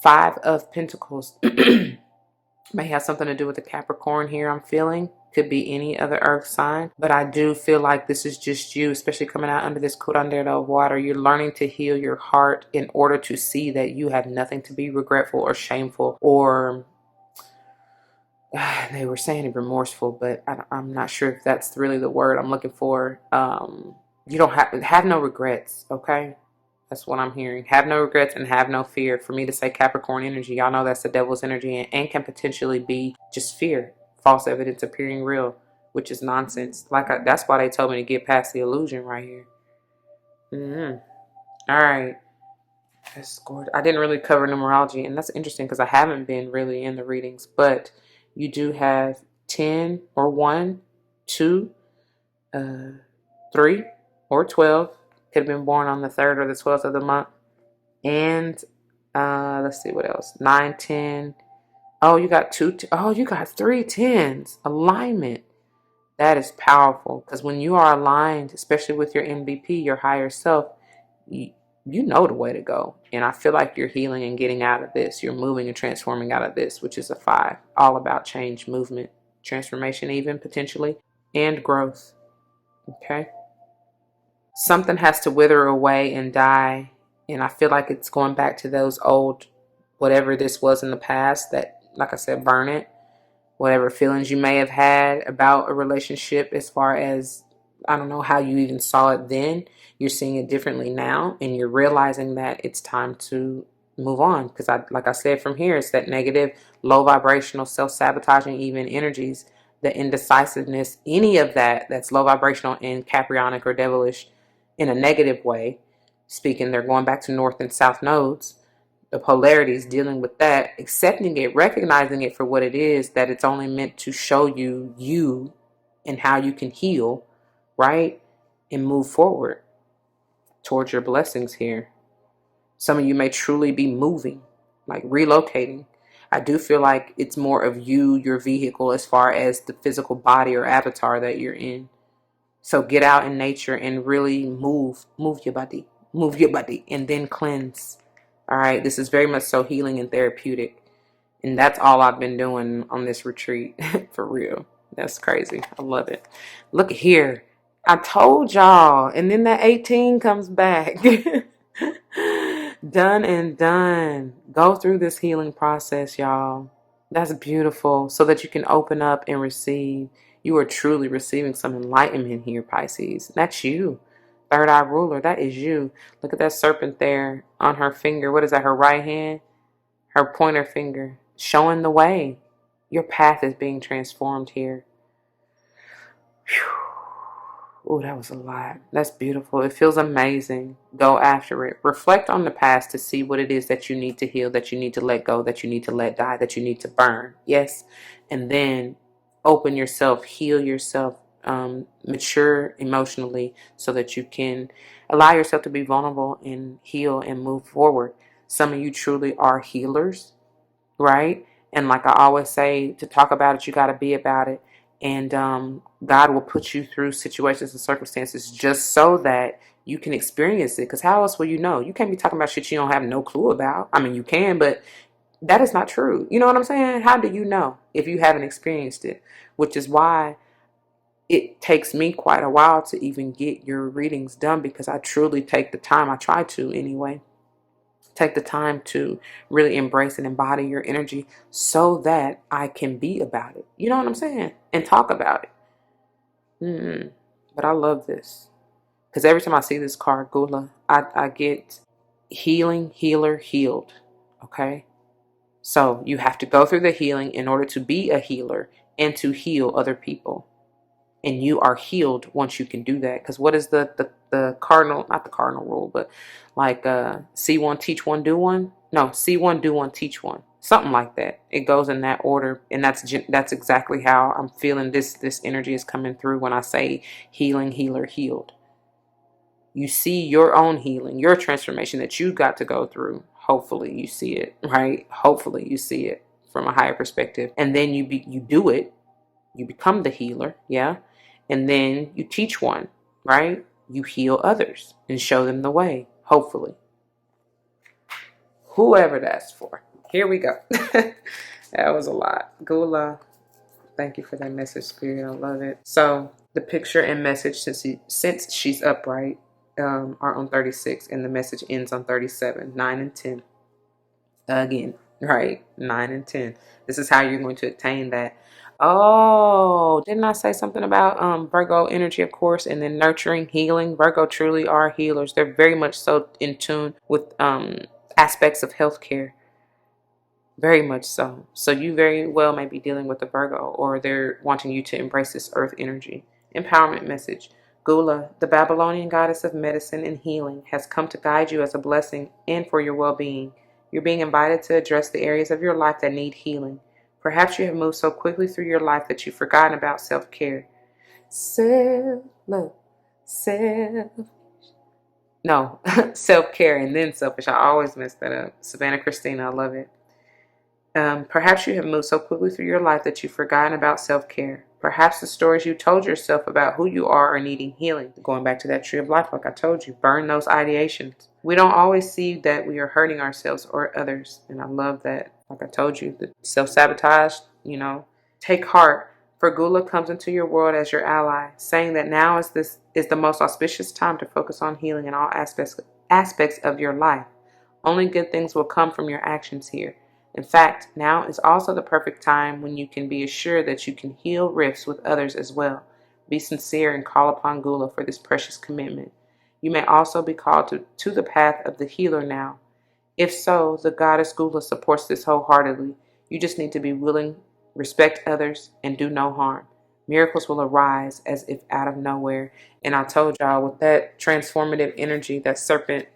Five of Pentacles may have something to do with the Capricorn here, I'm feeling. Could be any other earth sign. But I do feel like this is just you, especially coming out under this curandero of water. You're learning to heal your heart in order to see that you have nothing to be regretful or shameful or... they were saying remorseful, but I'm not sure if that's really the word I'm looking for. You don't have no regrets, okay? That's what I'm hearing. Have no regrets and have no fear. For me to say Capricorn energy, y'all know that's the devil's energy and can potentially be just fear. False evidence appearing real, which is nonsense. That's why they told me to get past the illusion right here. All right. That's gorgeous. I didn't really cover numerology, and that's interesting because I haven't been really in the readings, but you do have 10 or 1, 2, 3, or 12. Could have been born on the 3rd or the 12th of the month. And let's see what else. 9, 10. Oh, you got you got 3 10s. Alignment. That is powerful because when you are aligned, especially with your MVP, your higher self, you know the way to go. And I feel like you're healing and getting out of this. You're moving and transforming out of this, which is a 5. All about change, movement, transformation, even potentially, and growth. Okay. Something has to wither away and die. And I feel like it's going back to those old, whatever this was in the past that, like I said, burn it. Whatever feelings you may have had about a relationship as far as, I don't know how you even saw it then. You're seeing it differently now. And you're realizing that it's time to move on. Because like I said, from here, it's that negative, low vibrational, self-sabotaging even energies, the indecisiveness, any of that's low vibrational and Caprionic or devilish in a negative way. Speaking, they're going back to north and south nodes. The polarities, dealing with that, accepting it, recognizing it for what it is, that it's only meant to show you and how you can heal, right? And move forward towards your blessings here. Some of you may truly be moving, like relocating. I do feel like it's more of you, your vehicle, as far as the physical body or avatar that you're in. So get out in nature and really move your body, and then cleanse. All right, this is very much so healing and therapeutic. And that's all I've been doing on this retreat, for real. That's crazy. I love it. Look here. I told y'all. And then that 18 comes back. Done and done. Go through this healing process, y'all. That's beautiful. So that you can open up and receive. You are truly receiving some enlightenment here, Pisces. That's you. Third eye ruler, that is you. Look at that serpent there on her finger. What is that, her right hand? Her pointer finger. Showing the way. Your path is being transformed here. Oh, that was a lot. That's beautiful. It feels amazing. Go after it. Reflect on the past to see what it is that you need to heal, that you need to let go, that you need to let die, that you need to burn. Yes. And then open yourself, heal yourself, mature emotionally so that you can allow yourself to be vulnerable and heal and move forward. Some of you truly are healers, right? And like I always say, to talk about it, you got to be about it. And God will put you through situations and circumstances just so that you can experience it. Because how else will you know? You can't be talking about shit you don't have no clue about. I mean, you can, but that is not true. You know what I'm saying? How do you know if you haven't experienced it? Which is why it takes me quite a while to even get your readings done, because I truly take the time. I try to anyway. Take the time to really embrace and embody your energy so that I can be about it. You know what I'm saying? And talk about it. But I love this. Because every time I see this card, Gula, I get healing, healer, healed. Okay? So you have to go through the healing in order to be a healer and to heal other people. And you are healed once you can do that. Because what is the cardinal, not the cardinal rule, but like see one, teach one, do one? No, see one, do one, teach one. Something like that. It goes in that order. And that's exactly how I'm feeling this energy is coming through when I say healing, healer, healed. You see your own healing, your transformation that you got to go through. Hopefully you see it, right? Hopefully you see it from a higher perspective. And then you do it. You become the healer, yeah? And then you teach one, right? You heal others and show them the way, hopefully. Whoever that's for. Here we go. That was a lot. Gula, thank you for that message, Spirit. I love it. So the picture and message, since she's upright, are on 36, and the message ends on 37, 9 and 10. Again, right? 9 and 10. This is how you're going to attain that. Oh, didn't I say something about Virgo energy, of course, and then nurturing, healing? Virgo truly are healers. They're very much so in tune with aspects of healthcare. Very much so. So you very well may be dealing with a Virgo, or they're wanting you to embrace this earth energy. Empowerment message. Gula, the Babylonian goddess of medicine and healing, has come to guide you as a blessing and for your well-being. You're being invited to address the areas of your life that need healing. Perhaps you have moved so quickly through your life that you've forgotten about self-care. Self-love. No, self-care and then selfish. I always mess that up. Savannah Christina, I love it. Perhaps you have moved so quickly through your life that you've forgotten about self-care. Perhaps the stories you told yourself about who you are needing healing. Going back to that tree of life, like I told you, burn those ideations. We don't always see that we are hurting ourselves or others. And I love that. Like I told you, the self-sabotage, take heart. For Gula comes into your world as your ally, saying that now is the most auspicious time to focus on healing in all aspects of your life. Only good things will come from your actions here. In fact, now is also the perfect time when you can be assured that you can heal rifts with others as well. Be sincere and call upon Gula for this precious commitment. You may also be called to the path of the healer now. If so, the goddess Gula supports this wholeheartedly. You just need to be willing, respect others, and do no harm. Miracles will arise as if out of nowhere. And I told y'all, with that transformative energy, that serpent,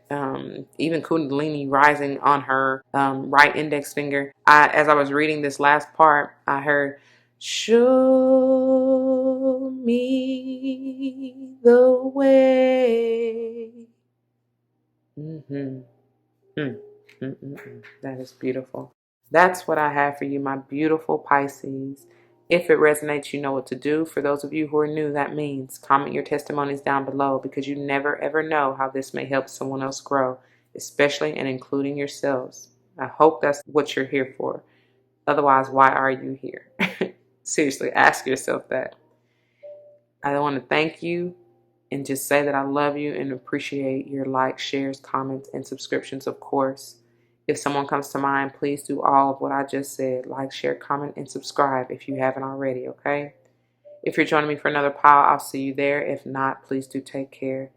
even Kundalini rising on her right index finger. As I was reading this last part, I heard, show me the way. That is beautiful. That's what I have for you, my beautiful Pisces. If it resonates, you know what to do. For those of you who are new, that means comment your testimonies down below, because you never ever know how this may help someone else grow, especially and including yourselves. I hope that's what you're here for. Otherwise, why are you here? Seriously, ask yourself that. I want to thank you and just say that I love you and appreciate your likes, shares, comments, and subscriptions, of course. If someone comes to mind, please do all of what I just said. Like, share, comment, and subscribe if you haven't already, okay? If you're joining me for another pile, I'll see you there. If not, please do take care.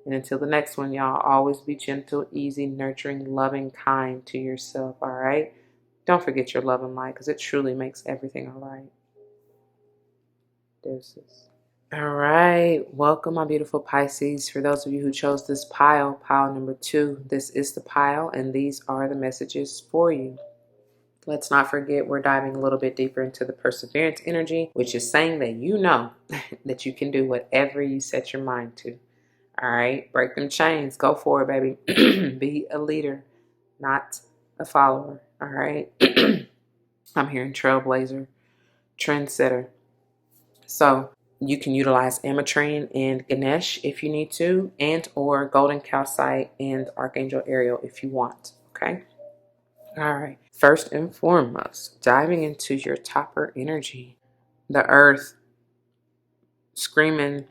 And until the next one, y'all, always be gentle, easy, nurturing, loving, kind to yourself, all right? Don't forget your love and light, because it truly makes everything all right. Deuces. All right, welcome my beautiful Pisces. For those of you who chose this pile number 2, this is the pile and these are the messages for you. Let's not forget, we're diving a little bit deeper into the perseverance energy, which is saying that you know that you can do whatever you set your mind to. All right, break them chains, go for it, baby. Be a leader, not a follower. All right. I'm hearing trailblazer, trendsetter. So you can utilize Ametrine and Ganesh if you need to, and or Golden Calcite and Archangel Ariel if you want, okay? All right. First and foremost, diving into your topper energy. The earth, screaming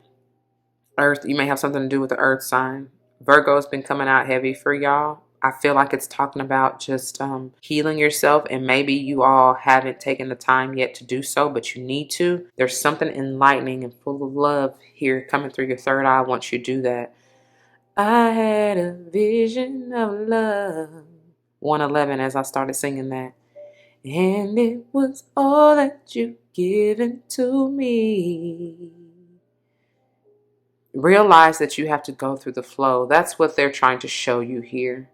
earth. You may have something to do with the earth sign. Virgo's been coming out heavy for y'all. I feel like it's talking about just healing yourself, and maybe you all haven't taken the time yet to do so, but you need to. There's something enlightening and full of love here coming through your third eye once you do that. I had a vision of love. 111 as I started singing that. And it was all that you've given to me. Realize that you have to go through the flow. That's what they're trying to show you here.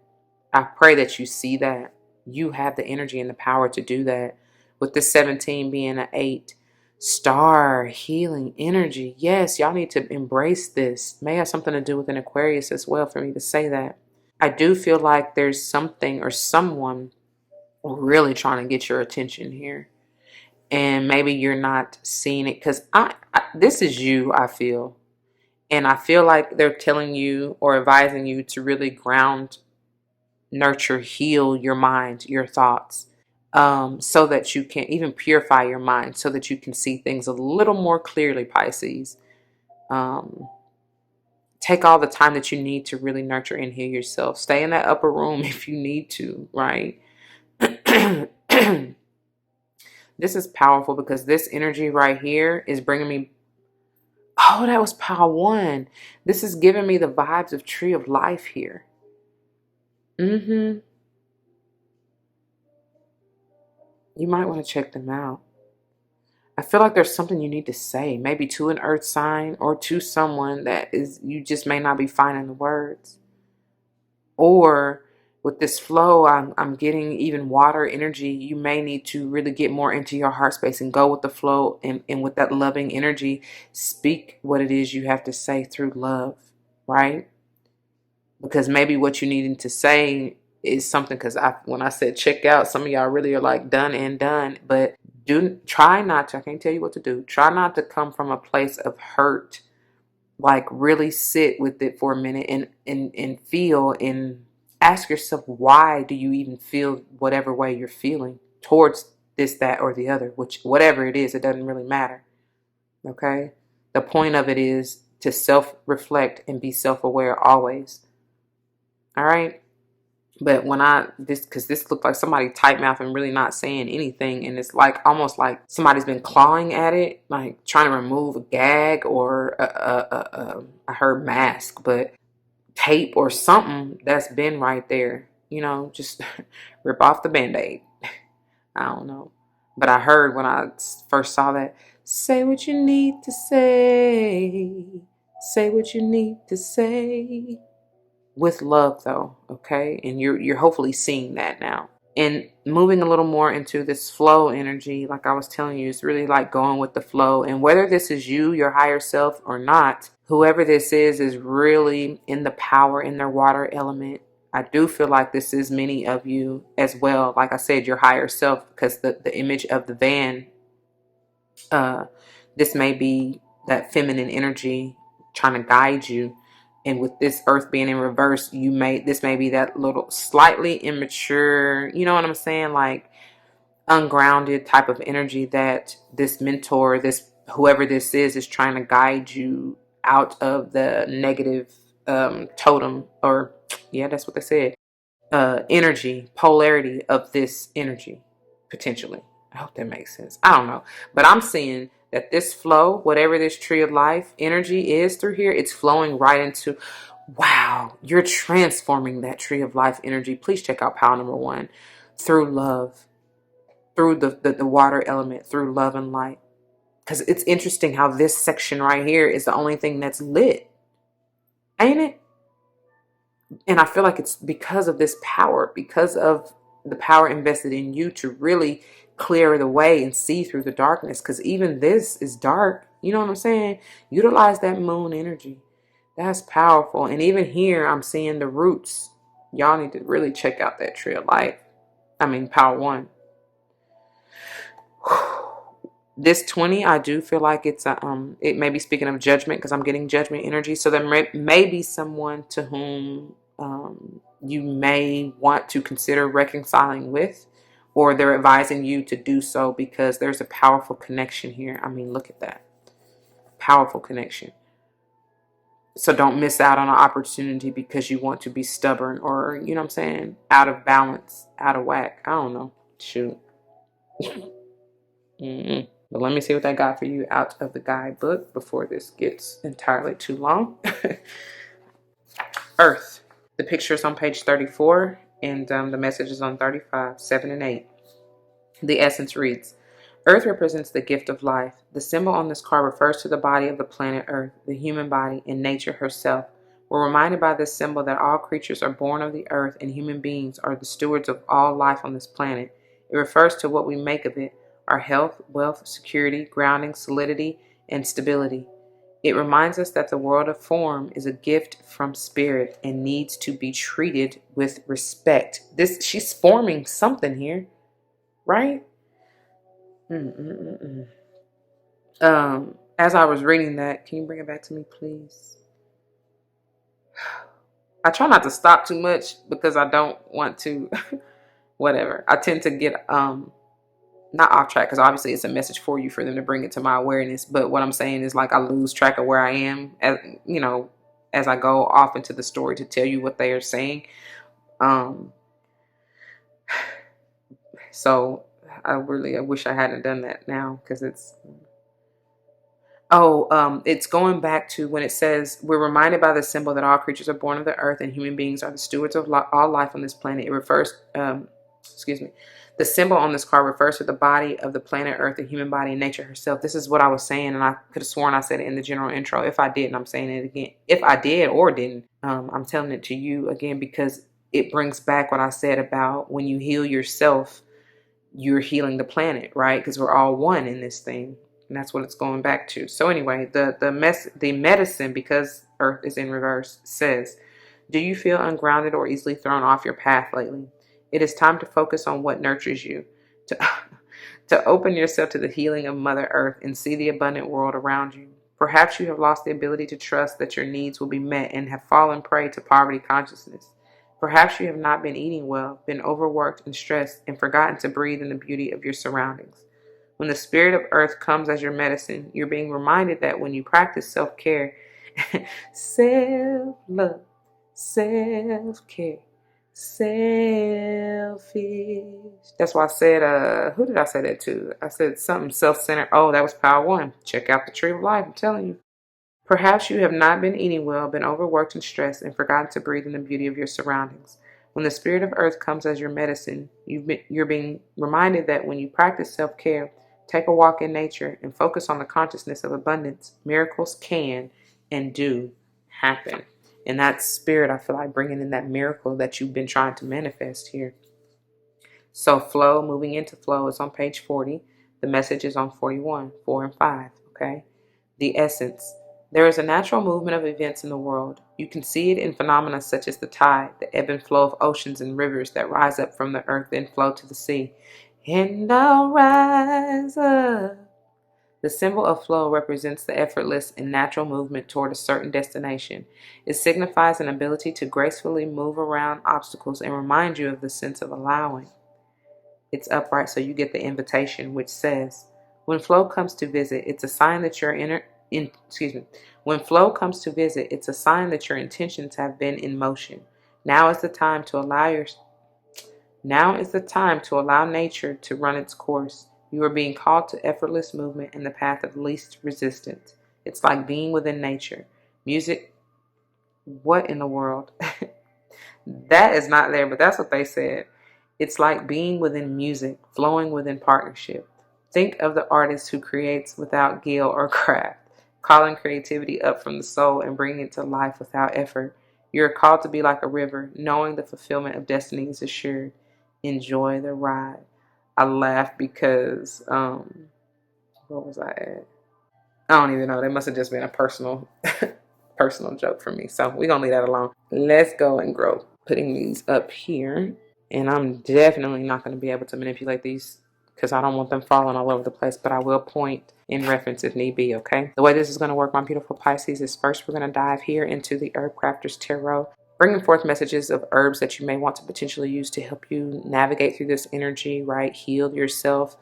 I pray that you see that. You have the energy and the power to do that. With this 17 being an 8. Star healing energy. Yes, y'all need to embrace this. May have something to do with an Aquarius as well for me to say that. I do feel like there's something or someone really trying to get your attention here. And maybe you're not seeing it because this is you, I feel. And I feel like they're telling you or advising you to really ground nurture, heal your mind, your thoughts, so that you can even purify your mind so that you can see things a little more clearly, Pisces. Um, Take all the time that you need to really nurture and heal yourself. Stay in that upper room if you need to, right? This is powerful because this energy right here is bringing me. Oh, that was pile one. This is giving me the vibes of Tree of Life here. You might want to check them out. I feel like there's something you need to say, maybe to an earth sign or to someone that is, you just may not be finding the words. Or with this flow, I'm getting even water energy. You may need to really get more into your heart space and go with the flow, and with that loving energy, speak what it is you have to say through love, right? Because maybe what you needing to say is something, because when I said check out, some of y'all really are like done and done, but try not to, I can't tell you what to do. Try not to come from a place of hurt. Like really sit with it for a minute and feel and ask yourself, why do you even feel whatever way you're feeling towards this, that, or the other, which whatever it is, it doesn't really matter. Okay. The point of it is to self-reflect and be self-aware always. All right. But when because this looked like somebody tight mouth and really not saying anything. And it's like almost like somebody's been clawing at it, like trying to remove a gag or I heard mask, but tape or something that's been right there. Just rip off the Band-Aid. I don't know. But I heard when I first saw that, say what you need to say. Say what you need to say. With love though, okay? And you're hopefully seeing that now. And moving a little more into this flow energy, like I was telling you, it's really like going with the flow. And whether this is you, your higher self, or not, whoever this is really in the power in their water element. I do feel like this is many of you as well. Like I said, your higher self, because the image of the van, this may be that feminine energy trying to guide you. And with this earth being in reverse, this may be that little slightly immature, you know what I'm saying? Like ungrounded type of energy that this mentor, this whoever this is trying to guide you out of the negative totem, or yeah, that's what they said. Energy, polarity of this energy, potentially. I hope that makes sense. I don't know. But I'm seeing that this flow, whatever this Tree of Life energy is through here, it's flowing right into, wow, you're transforming that Tree of Life energy. Please check out pile number one. Through love, through the water element, through love and light. Because it's interesting how this section right here is the only thing that's lit. Ain't it? And I feel like it's because of this power, because of the power invested in you to really clear the way and see through the darkness. Because even this is dark. You know what I'm saying? Utilize that moon energy. That's powerful. And even here, I'm seeing the roots. Y'all need to really check out that Tree of Life. I mean, power one. This 20, I do feel like it's it may be speaking of judgment, because I'm getting judgment energy. So there may be someone to whom you may want to consider reconciling with, or they're advising you to do so because there's a powerful connection here. I mean, look at that. Powerful connection. So don't miss out on an opportunity because you want to be stubborn or, you know what I'm saying, out of balance, out of whack. I don't know. Shoot. But let me see what I got for you out of the guidebook before this gets entirely too long. Earth. The picture is on page 34, and the message is on 35, 7, and 8. The essence reads, Earth represents the gift of life. The symbol on this card refers to the body of the planet Earth, the human body, and nature herself. We're reminded by this symbol that all creatures are born of the earth, and human beings are the stewards of all life on this planet. It refers to what we make of it, our health, wealth, security, grounding, solidity, and stability. It reminds us that the world of form is a gift from spirit and needs to be treated with respect. She's forming something here, right? As I was reading that, can you bring it back to me, please? I try not to stop too much because I don't want to, whatever. I tend to get not off track because obviously it's a message for you for them to bring it to my awareness. But what I'm saying is like I lose track of where I am, as you know, as I go off into the story to tell you what they are saying. Um, so I wish I hadn't done that now because it's going back to when it says we're reminded by the symbol that all creatures are born of the earth and human beings are the stewards of all life on this planet. It refers, excuse me, the symbol on this card refers to the body of the planet Earth, the human body, and nature herself. This is what I was saying, and I could have sworn I said it in the general intro. If I didn't, I'm saying it again. If I did or didn't, I'm telling it to you again because it brings back what I said about when you heal yourself, you're healing the planet, right? Because we're all one in this thing. And that's what it's going back to. So anyway, the medicine, because Earth is in reverse, says, do you feel ungrounded or easily thrown off your path lately? It is time to focus on what nurtures you, to, to open yourself to the healing of Mother Earth and see the abundant world around you. Perhaps you have lost the ability to trust that your needs will be met and have fallen prey to poverty consciousness. Perhaps you have not been eating well, been overworked and stressed, and forgotten to breathe in the beauty of your surroundings. When the spirit of earth comes as your medicine, you're being reminded that when you practice self-care, self-love, self-care, selfish. That's why I said, who did I say that to? I said something self-centered. Oh, that was Power One. Check out the Tree of Life, I'm telling you. Perhaps you have not been eating well, been overworked and stressed, and forgotten to breathe in the beauty of your surroundings. When the spirit of earth comes as your medicine, you're being reminded that when you practice self-care, take a walk in nature, and focus on the consciousness of abundance, miracles can and do happen. And that spirit, I feel like bringing in that miracle that you've been trying to manifest here. So flow, moving into flow is on page 40. The message is on 41, 4 and 5, okay? The essence. There is a natural movement of events in the world. You can see it in phenomena such as the tide, the ebb and flow of oceans and rivers that rise up from the earth and flow to the sea. And I'll rise up. The symbol of flow represents the effortless and natural movement toward a certain destination. It signifies an ability to gracefully move around obstacles and remind you of the sense of allowing. It's upright, so you get the invitation, which says, when flow comes to visit, it's a sign that When flow comes to visit, it's a sign that your intentions have been in motion. Now is the time to allow nature to run its course. You are being called to effortless movement in the path of least resistance. It's like being within nature. Music, what in the world? That is not there, but that's what they said. It's like being within music, flowing within partnership. Think of the artist who creates without gil or craft, calling creativity up from the soul and bringing it to life without effort. You're called to be like a river, knowing the fulfillment of destiny is assured. Enjoy the ride. I laugh because, what was I at? I don't even know. That must have just been a personal joke for me. So we're going to leave that alone. Let's go and grow. Putting these up here. And I'm definitely not going to be able to manipulate these because I don't want them falling all over the place, but I will point in reference if need be, okay? The way this is going to work, my beautiful Pisces, is first we're going to dive here into the Herbcrafter's Tarot, bringing forth messages of herbs that you may want to potentially use to help you navigate through this energy, right? Heal yourself,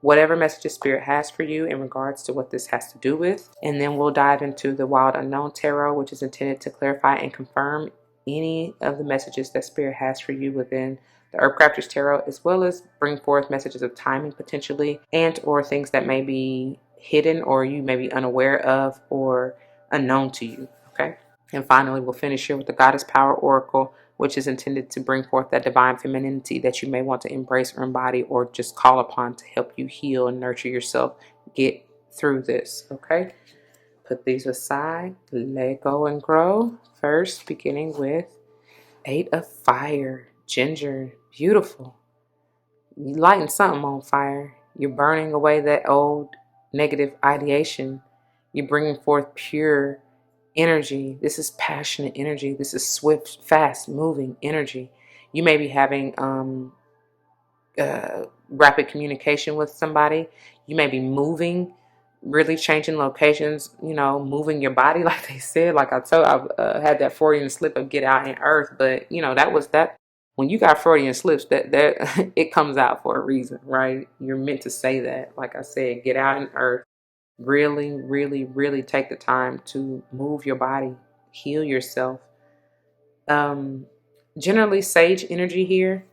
whatever messages Spirit has for you in regards to what this has to do with. And then we'll dive into the Wild Unknown Tarot, which is intended to clarify and confirm any of the messages that Spirit has for you within the Herbcrafter's Tarot, as well as bring forth messages of timing potentially, and or things that may be hidden or you may be unaware of or unknown to you, okay? And finally, we'll finish here with the Goddess Power Oracle, which is intended to bring forth that divine femininity that you may want to embrace or embody or just call upon to help you heal and nurture yourself, get through this, okay? Put these aside, let go and grow. First, beginning with 8 of Fire, Ginger, beautiful. You lighting something on fire. You're burning away that old negative ideation. You're bringing forth pure energy. This is passionate energy. This is swift, fast moving energy. You may be having rapid communication with somebody. You may be moving really changing locations, you know, moving your body, like they said. Like I told, I've had that Freudian slip of get out in earth, but you know, that was that. When you got Freudian slips, that it comes out for a reason, right? You're meant to say that. Like I said, get out in earth. Really, really, really take the time to move your body, heal yourself. Um, Generally, sage energy here.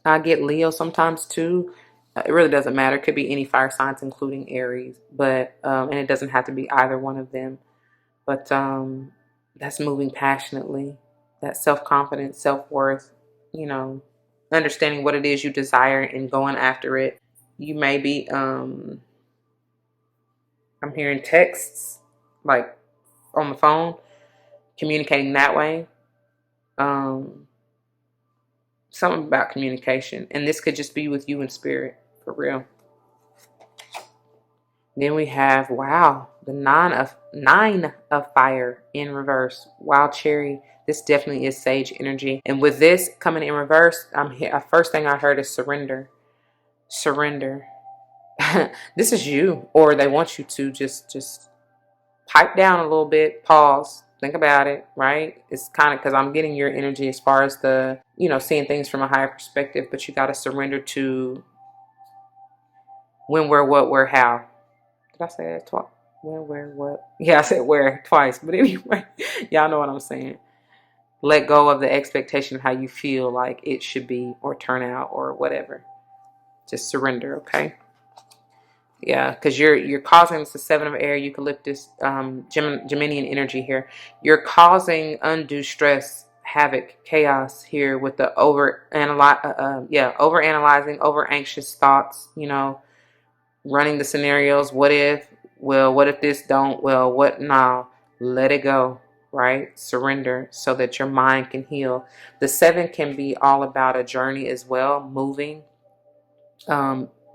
I get Leo sometimes too. It really doesn't matter. It could be any fire signs, including Aries, but and it doesn't have to be either one of them. But that's moving passionately, that self-confidence, self-worth, you know, understanding what it is you desire and going after it. You may be I'm hearing texts, like on the phone, communicating that way. Um, Something about communication, and this could just be with you in spirit, for real. Then we have, wow, the nine of fire in reverse. Wild cherry. This definitely is sage energy. And with this coming in reverse, I'm here. First thing I heard is surrender. Surrender. This is you, or they want you to just pipe down a little bit, pause, think about it, right? It's kind of because I'm getting your energy as far as the, you know, seeing things from a higher perspective, but you got to surrender to when, where, what, where, how. Did I say that twice? When, where, what? Yeah, I said where twice, but anyway, y'all know what I'm saying. Let go of the expectation of how you feel like it should be or turn out or whatever. Just surrender, okay? Yeah, because you're causing, it's the seven of air, eucalyptus, Geminian energy here. You're causing undue stress, havoc, chaos here with the over analyzing, over anxious thoughts. You know, running the scenarios. What if? Well, what if this don't? Well, what now? Let it go. Right? Surrender so that your mind can heal. The seven can be all about a journey as well, moving.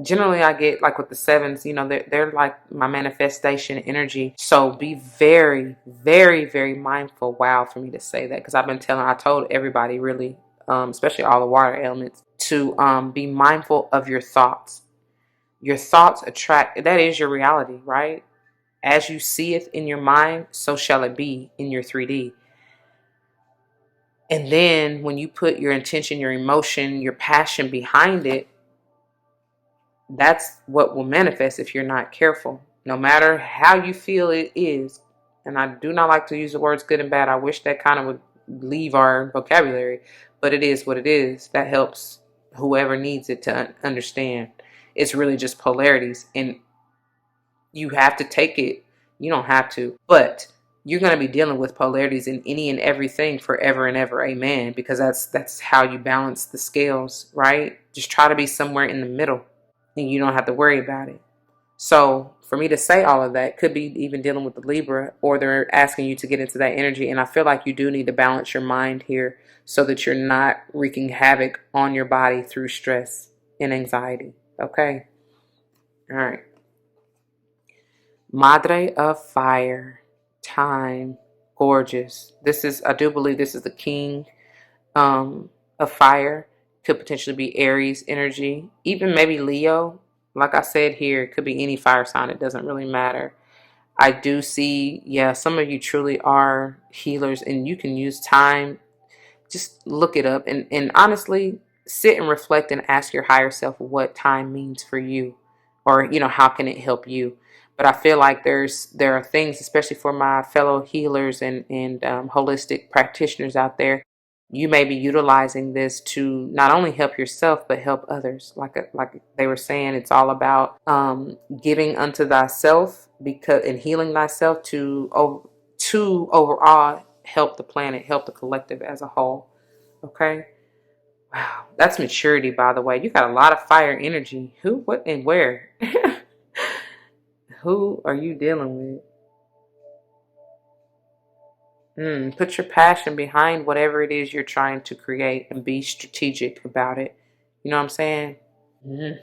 Generally I get like with the sevens, you know, they're like my manifestation energy. So be very, very, very mindful. Wow, for me to say that, because I told everybody really, especially all the water elements, to be mindful of your thoughts. Your thoughts attract, that is your reality, right? As you see it in your mind, so shall it be in your 3D. And then when you put your intention, your emotion, your passion behind it, that's what will manifest if you're not careful. No matter how you feel it is, and I do not like to use the words good and bad. I wish that kind of would leave our vocabulary, but it is what it is. That helps whoever needs it to understand. It's really just polarities, and you have to take it. You don't have to, but you're going to be dealing with polarities in any and everything forever and ever. Amen. Because that's how you balance the scales, right? Just try to be somewhere in the middle, and you don't have to worry about it. So for me to say all of that could be even dealing with the Libra, or they're asking you to get into that energy. And I feel like you do need to balance your mind here so that you're not wreaking havoc on your body through stress and anxiety. Okay. All right. Madre of Fire. Time. Gorgeous. I do believe this is the king of fire. Could potentially be Aries energy, even maybe Leo. Like I said here, it could be any fire sign. It doesn't really matter. I do see, yeah, some of you truly are healers, and you can use time. Just look it up and honestly sit and reflect and ask your higher self what time means for you, or, you know, how can it help you. But I feel like there are things, especially for my fellow healers and holistic practitioners out there, you may be utilizing this to not only help yourself but help others. Like they were saying, it's all about giving unto thyself, because and healing thyself to overall help the planet, help the collective as a whole. Okay. Wow, that's maturity, by the way. You got a lot of fire energy. Who, what, and where? Who are you dealing with? Put your passion behind whatever it is you're trying to create and be strategic about it. You know what I'm saying? Mm.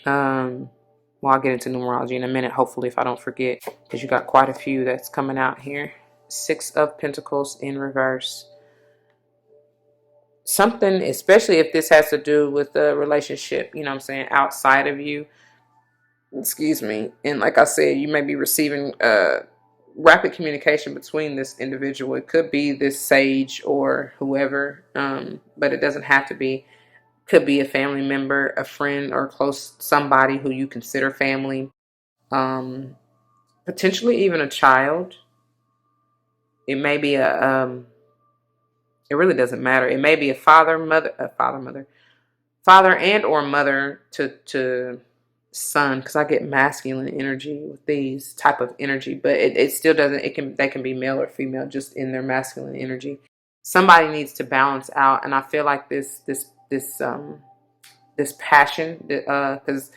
Well, I'll get into numerology in a minute, hopefully, if I don't forget, because you got quite a few that's coming out here. 6 of Pentacles in reverse. Something, especially if this has to do with a relationship, you know what I'm saying, outside of you. Excuse me. And like I said, you may be receiving rapid communication between this individual. It could be this sage or whoever, but it doesn't have to be. Could be a family member, a friend, or close somebody who you consider family. Potentially even a child. It may be it really doesn't matter. It may be a father and or mother to son, because I get masculine energy with these type of energy, but it still doesn't, they can be male or female just in their masculine energy. Somebody needs to balance out, and I feel like this passion, because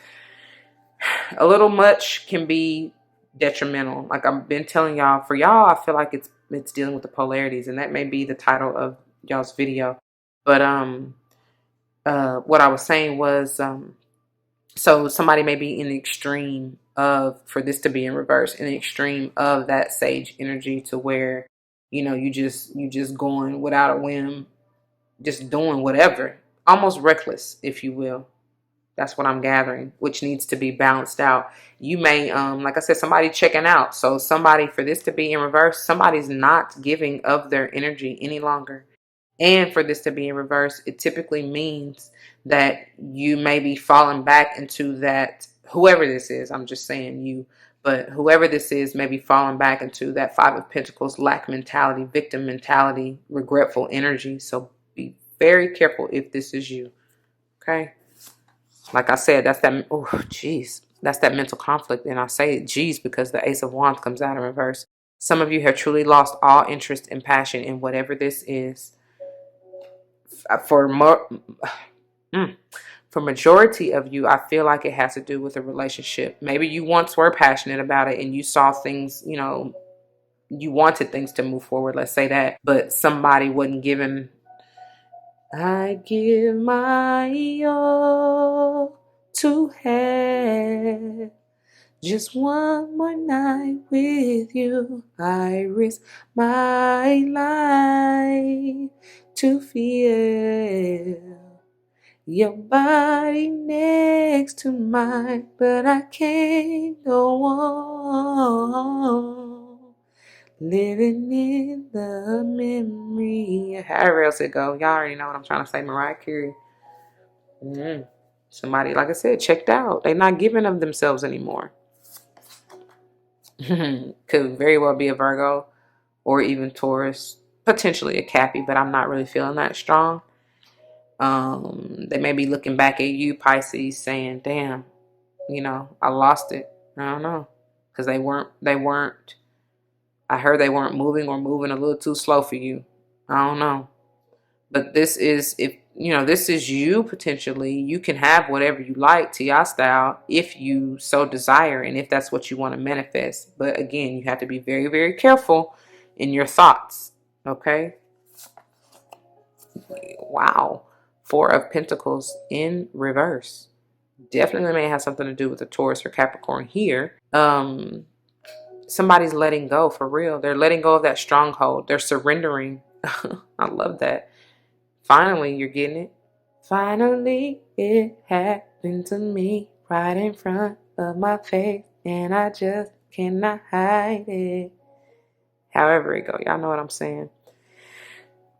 a little much can be detrimental. Like I've been telling y'all, for y'all, I feel like it's dealing with the polarities, and that may be the title of y'all's video. But what I was saying was, so somebody may be in the extreme of, for this to be in reverse, in the extreme of that sage energy, to where, you just going without a whim, just doing whatever, almost reckless, if you will. That's what I'm gathering, which needs to be balanced out. You may, like I said, somebody checking out. So somebody, for this to be in reverse, somebody's not giving of their energy any longer. And for this to be in reverse, it typically means that you may be falling back into that, whoever this is, I'm just saying you, but whoever this is may be falling back into that Five of Pentacles, lack mentality, victim mentality, regretful energy. So be very careful if this is you. Okay. Like I said, that's that, oh, geez, that's that mental conflict. And I say geez because the Ace of Wands comes out in reverse. Some of you have truly lost all interest and passion in whatever this is. For majority of you, I feel like it has to do with a relationship. Maybe you once were passionate about it and you saw things, you wanted things to move forward, let's say that, but somebody wasn't giving. I give my all to have just one more night with you. I risk my life to feel your body next to mine, but I can't go on living in the memory. However else it go, y'all already know what I'm trying to say. Mariah Carey. Somebody, like I said, checked out. They're not giving of themselves anymore. Could very well be a Virgo or even Taurus, potentially a Cappy, but I'm not really feeling that strong. They may be looking back at you, Pisces, saying, damn, I lost it. I don't know. Because they weren't, I heard they weren't moving or moving a little too slow for you. I don't know. But this is, if, this is you potentially. You can have whatever you like to your style if you so desire and if that's what you want to manifest. But again, you have to be very, very careful in your thoughts. Okay? Wow. Four of Pentacles in reverse. Definitely may have something to do with the Taurus or Capricorn here. Somebody's letting go for real. They're letting go of that stronghold. They're surrendering. I love that. Finally, you're getting it. Finally, it happened to me right in front of my face, and I just cannot hide it. However it go, y'all know what I'm saying.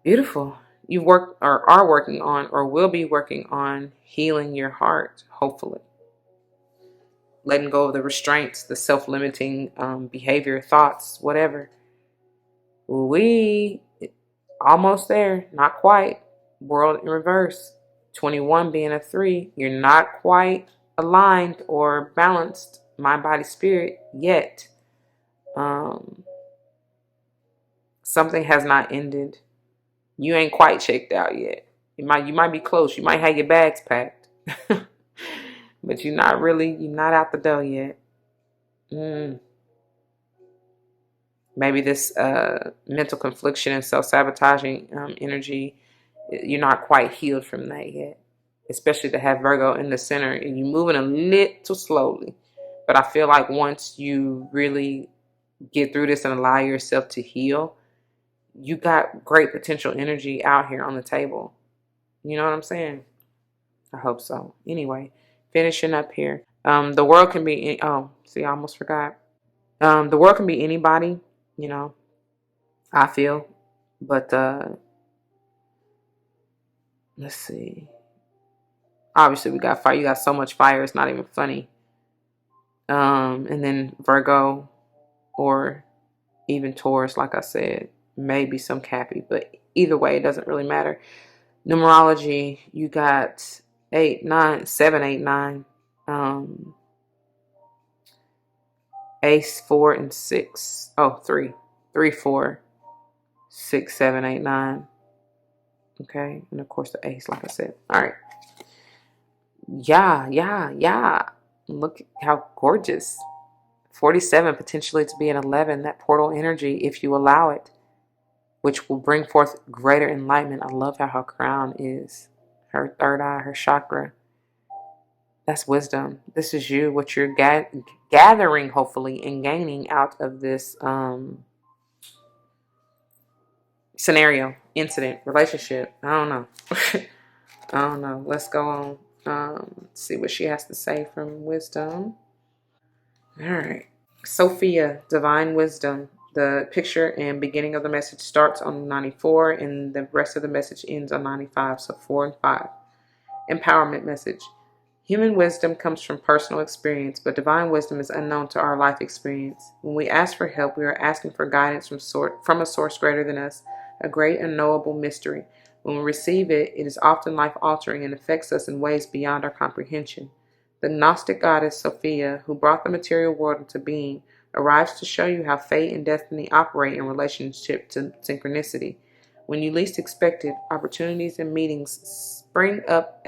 Beautiful. You work or are working on or will be working on healing your heart, hopefully. Letting go of the restraints, the self-limiting behavior, thoughts, whatever. We almost there, not quite. World in reverse. 21 being a 3. You're not quite aligned or balanced, mind, body, spirit, yet. Something has not ended. You ain't quite checked out yet. You might be close. You might have your bags packed. But you're not out the door yet. Maybe this mental confliction and self-sabotaging energy, you're not quite healed from that yet. Especially to have Virgo in the center and you're moving a little slowly. But I feel like once you really get through this and allow yourself to heal, you got great potential energy out here on the table. You know what I'm saying? I hope so. Anyway, finishing up here. The world can be, oh, see, I almost forgot. The world can be anybody, you know, I feel. But let's see. Obviously, we got fire. You got so much fire, it's not even funny. And then Virgo or even Taurus, like I said, maybe some Cappy, but either way, it doesn't really matter. Numerology, you got 8, 9, 7, 8, 9. Ace, 4, and 6. Oh, 3. 3, 4, 6, 7, 8, 9. Okay. And of course the ace, like I said. All right. Yeah. Look how gorgeous. 47 potentially to be an 11. That portal energy, if you allow it, which will bring forth greater enlightenment. I love how her crown is. Her third eye, her chakra. That's wisdom. This is you, what you're gathering, hopefully, and gaining out of this scenario, incident, relationship. I don't know. I don't know. Let's go on. See what she has to say from wisdom. All right. Sophia, divine wisdom. The picture and beginning of the message starts on 94 and the rest of the message ends on 95. So 4 and 5. Empowerment message. Human wisdom comes from personal experience, but divine wisdom is unknown to our life experience. When we ask for help, we are asking for guidance from a source greater than us, a great unknowable mystery. When we receive it, it is often life-altering and affects us in ways beyond our comprehension. The Gnostic goddess Sophia, who brought the material world into being, arrives to show you how fate and destiny operate in relationship to synchronicity. When you least expect it, opportunities and meetings spring up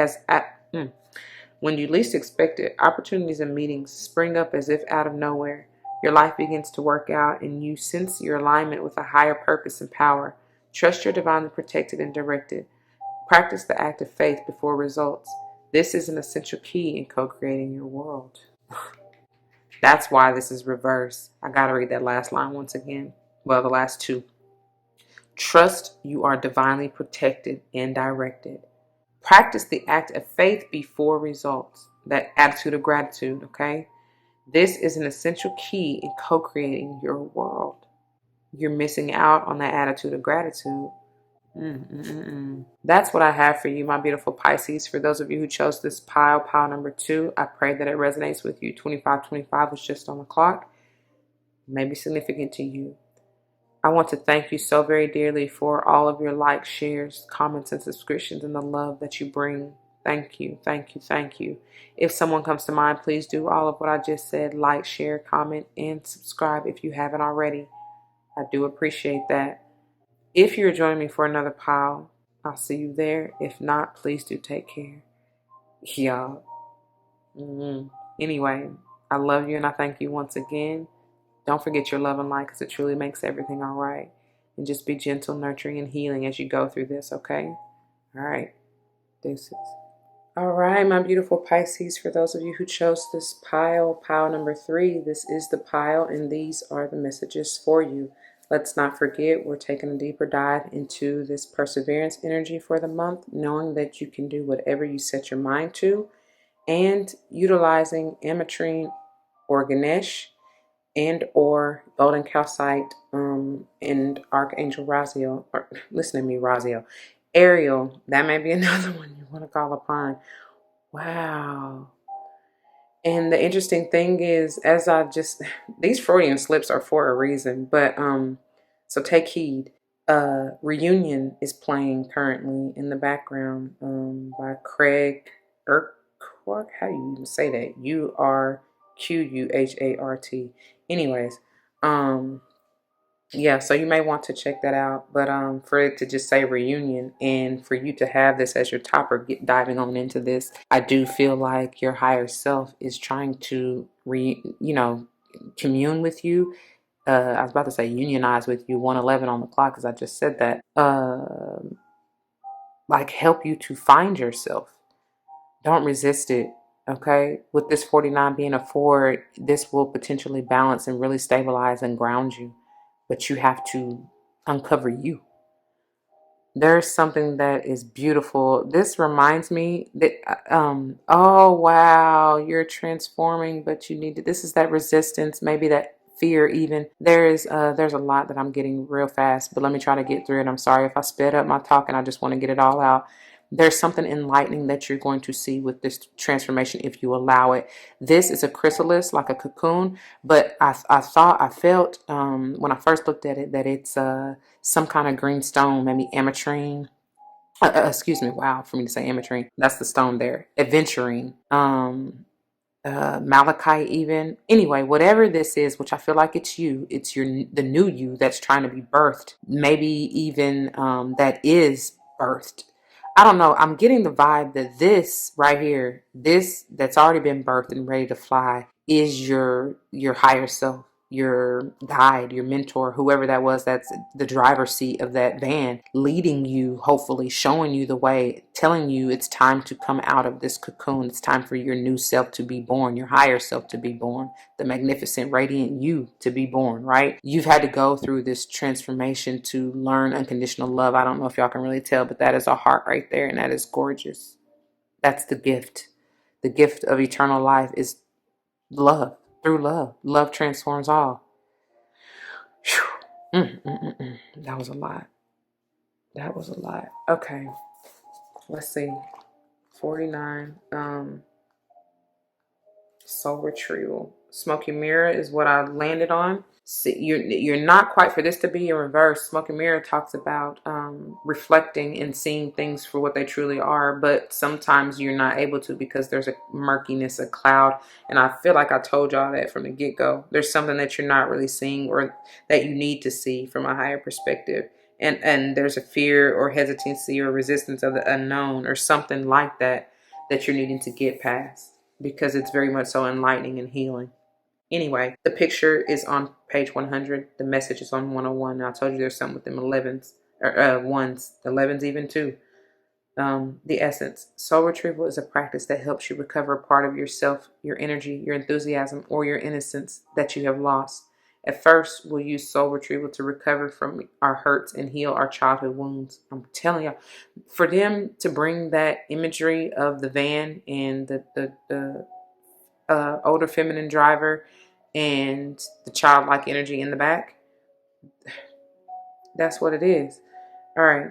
When you least expect it, opportunities and meetings spring up as if out of nowhere. Your life begins to work out and you sense your alignment with a higher purpose and power. Trust you're divinely protected and directed. Practice the act of faith before results. This is an essential key in co-creating your world. That's why this is reverse. I gotta read that last line once again. Well, the last two. Trust you are divinely protected and directed. Practice the act of faith before results. That attitude of gratitude, okay? This is an essential key in co-creating your world. You're missing out on that attitude of gratitude. That's what I have for you, my beautiful Pisces. For those of you who chose this pile number 2, I pray that it resonates with you. 2525 was just on the clock. It may be significant to you. I want to thank you so very dearly for all of your likes, shares, comments, and subscriptions and the love that you bring. Thank you. If someone comes to mind, please do all of what I just said. Like, share, comment, and subscribe if you haven't already. I do appreciate that. If you're joining me for another pile, I'll see you there. If not, please do take care. Y'all. Anyway, I love you and I thank you once again. Don't forget your love and light because it truly makes everything all right. And just be gentle, nurturing, and healing as you go through this, okay? All right. Deuces. All right, my beautiful Pisces. For those of you who chose this pile number 3, this is the pile, and these are the messages for you. Let's not forget, we're taking a deeper dive into this perseverance energy for the month, knowing that you can do whatever you set your mind to, and utilizing ametrine or Ganesh and or golden calcite and Archangel Raziel, or listen to me, Raziel. Ariel, that may be another one you want to call upon. Wow. And the interesting thing is, these Freudian slips are for a reason, but so take heed. Reunion is playing currently in the background by Craig Urquhart. How do you even say that? Urquhart. Anyways, yeah, so you may want to check that out. But for it to just say reunion and for you to have this as your topper, diving on into this, I do feel like your higher self is trying to commune with you. I was about to say unionize with you, 111 on the clock, as I just said that. Like help you to find yourself. Don't resist it. Okay, with this 49 being a 4, this will potentially balance and really stabilize and ground you. But you have to uncover you. There's something that is beautiful. This reminds me that, oh wow, you're transforming, but you need to, this is that resistance, maybe that fear even. There's a lot that I'm getting real fast, but let me try to get through it. I'm sorry if I sped up my talk and I just want to get it all out. There's something enlightening that you're going to see with this transformation if you allow it. This is a chrysalis, like a cocoon, but I felt when I first looked at it that it's some kind of green stone, maybe ametrine. Excuse me, wow, for me to say ametrine, that's the stone there. Aventurine, malachite, even. Anyway, whatever this is, which I feel like it's you, it's the new you that's trying to be birthed. Maybe even that is birthed. I don't know. I'm getting the vibe that this right here, this that's already been birthed and ready to fly, is your higher self, your guide, your mentor, whoever that was, that's the driver's seat of that van, leading you, hopefully showing you the way, telling you it's time to come out of this cocoon. It's time for your new self to be born, your higher self to be born, the magnificent, radiant you to be born, right? You've had to go through this transformation to learn unconditional love. I don't know if y'all can really tell, but that is a heart right there, and that is gorgeous. That's the gift. The gift of eternal life is love. Through love. Love transforms all. That was a lot. That was a lot. Okay. Let's see. 49. Soul retrieval. Smoky mirror is what I landed on. See, you're not quite, for this to be in reverse. Smoky mirror talks about reflecting and seeing things for what they truly are, but sometimes you're not able to because there's a murkiness, a cloud, and I feel like I told y'all that from the get-go. There's something that you're not really seeing, or that you need to see from a higher perspective, and there's a fear or hesitancy or resistance of the unknown or something like that that you're needing to get past, because it's very much so enlightening and healing. Anyway, the picture is on page 100. The message is on 101. And I told you there's something with them 11s, or ones, 11s even too. The essence. Soul retrieval is a practice that helps you recover a part of yourself, your energy, your enthusiasm, or your innocence that you have lost. At first, we'll use soul retrieval to recover from our hurts and heal our childhood wounds. I'm telling you, for them to bring that imagery of the van and the older feminine driver and the childlike energy in the back, that's what it is. All right.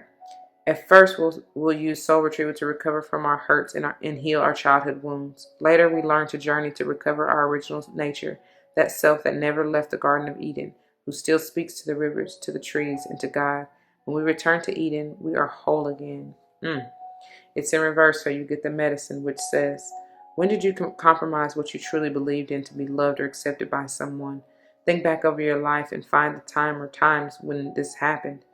At first, we'll use soul retrieval to recover from our hurts and heal our childhood wounds. Later, we learn to journey to recover our original nature, that self that never left the Garden of Eden, who still speaks to the rivers, to the trees, and to God. When we return to Eden, we are whole again. It's in reverse, so you get the medicine, which says, when did you compromise what you truly believed in to be loved or accepted by someone? Think back over your life and find the time or times when this happened.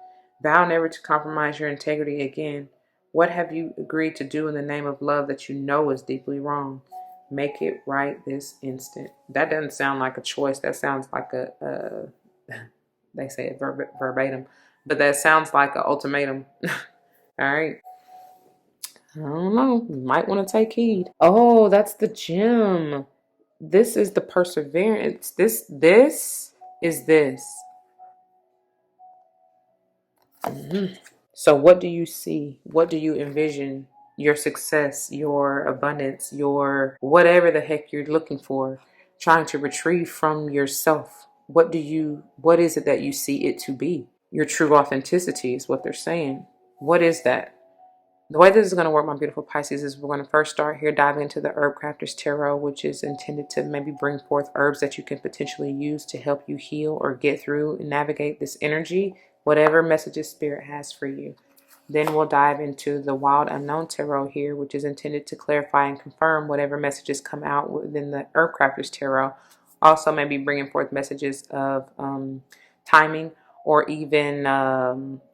Vow never to compromise your integrity again. What have you agreed to do in the name of love that you know is deeply wrong? Make it right this instant. That doesn't sound like a choice. That sounds like they say it verbatim, but that sounds like an ultimatum. All right. I don't know. You might want to take heed. Oh, that's the gem. This is the perseverance. This is this. So what do you see? What do you envision? Your success, your abundance, your whatever the heck you're looking for, trying to retrieve from yourself. What is it that you see it to be? Your true authenticity is what they're saying. What is that? The way this is going to work, my beautiful Pisces, is we're going to first start here diving into the Herbcrafter's Tarot, which is intended to maybe bring forth herbs that you can potentially use to help you heal or get through and navigate this energy, whatever messages Spirit has for you. Then we'll dive into the Wild Unknown Tarot here, which is intended to clarify and confirm whatever messages come out within the Herbcrafter's Tarot. Also maybe bringing forth messages of timing, or even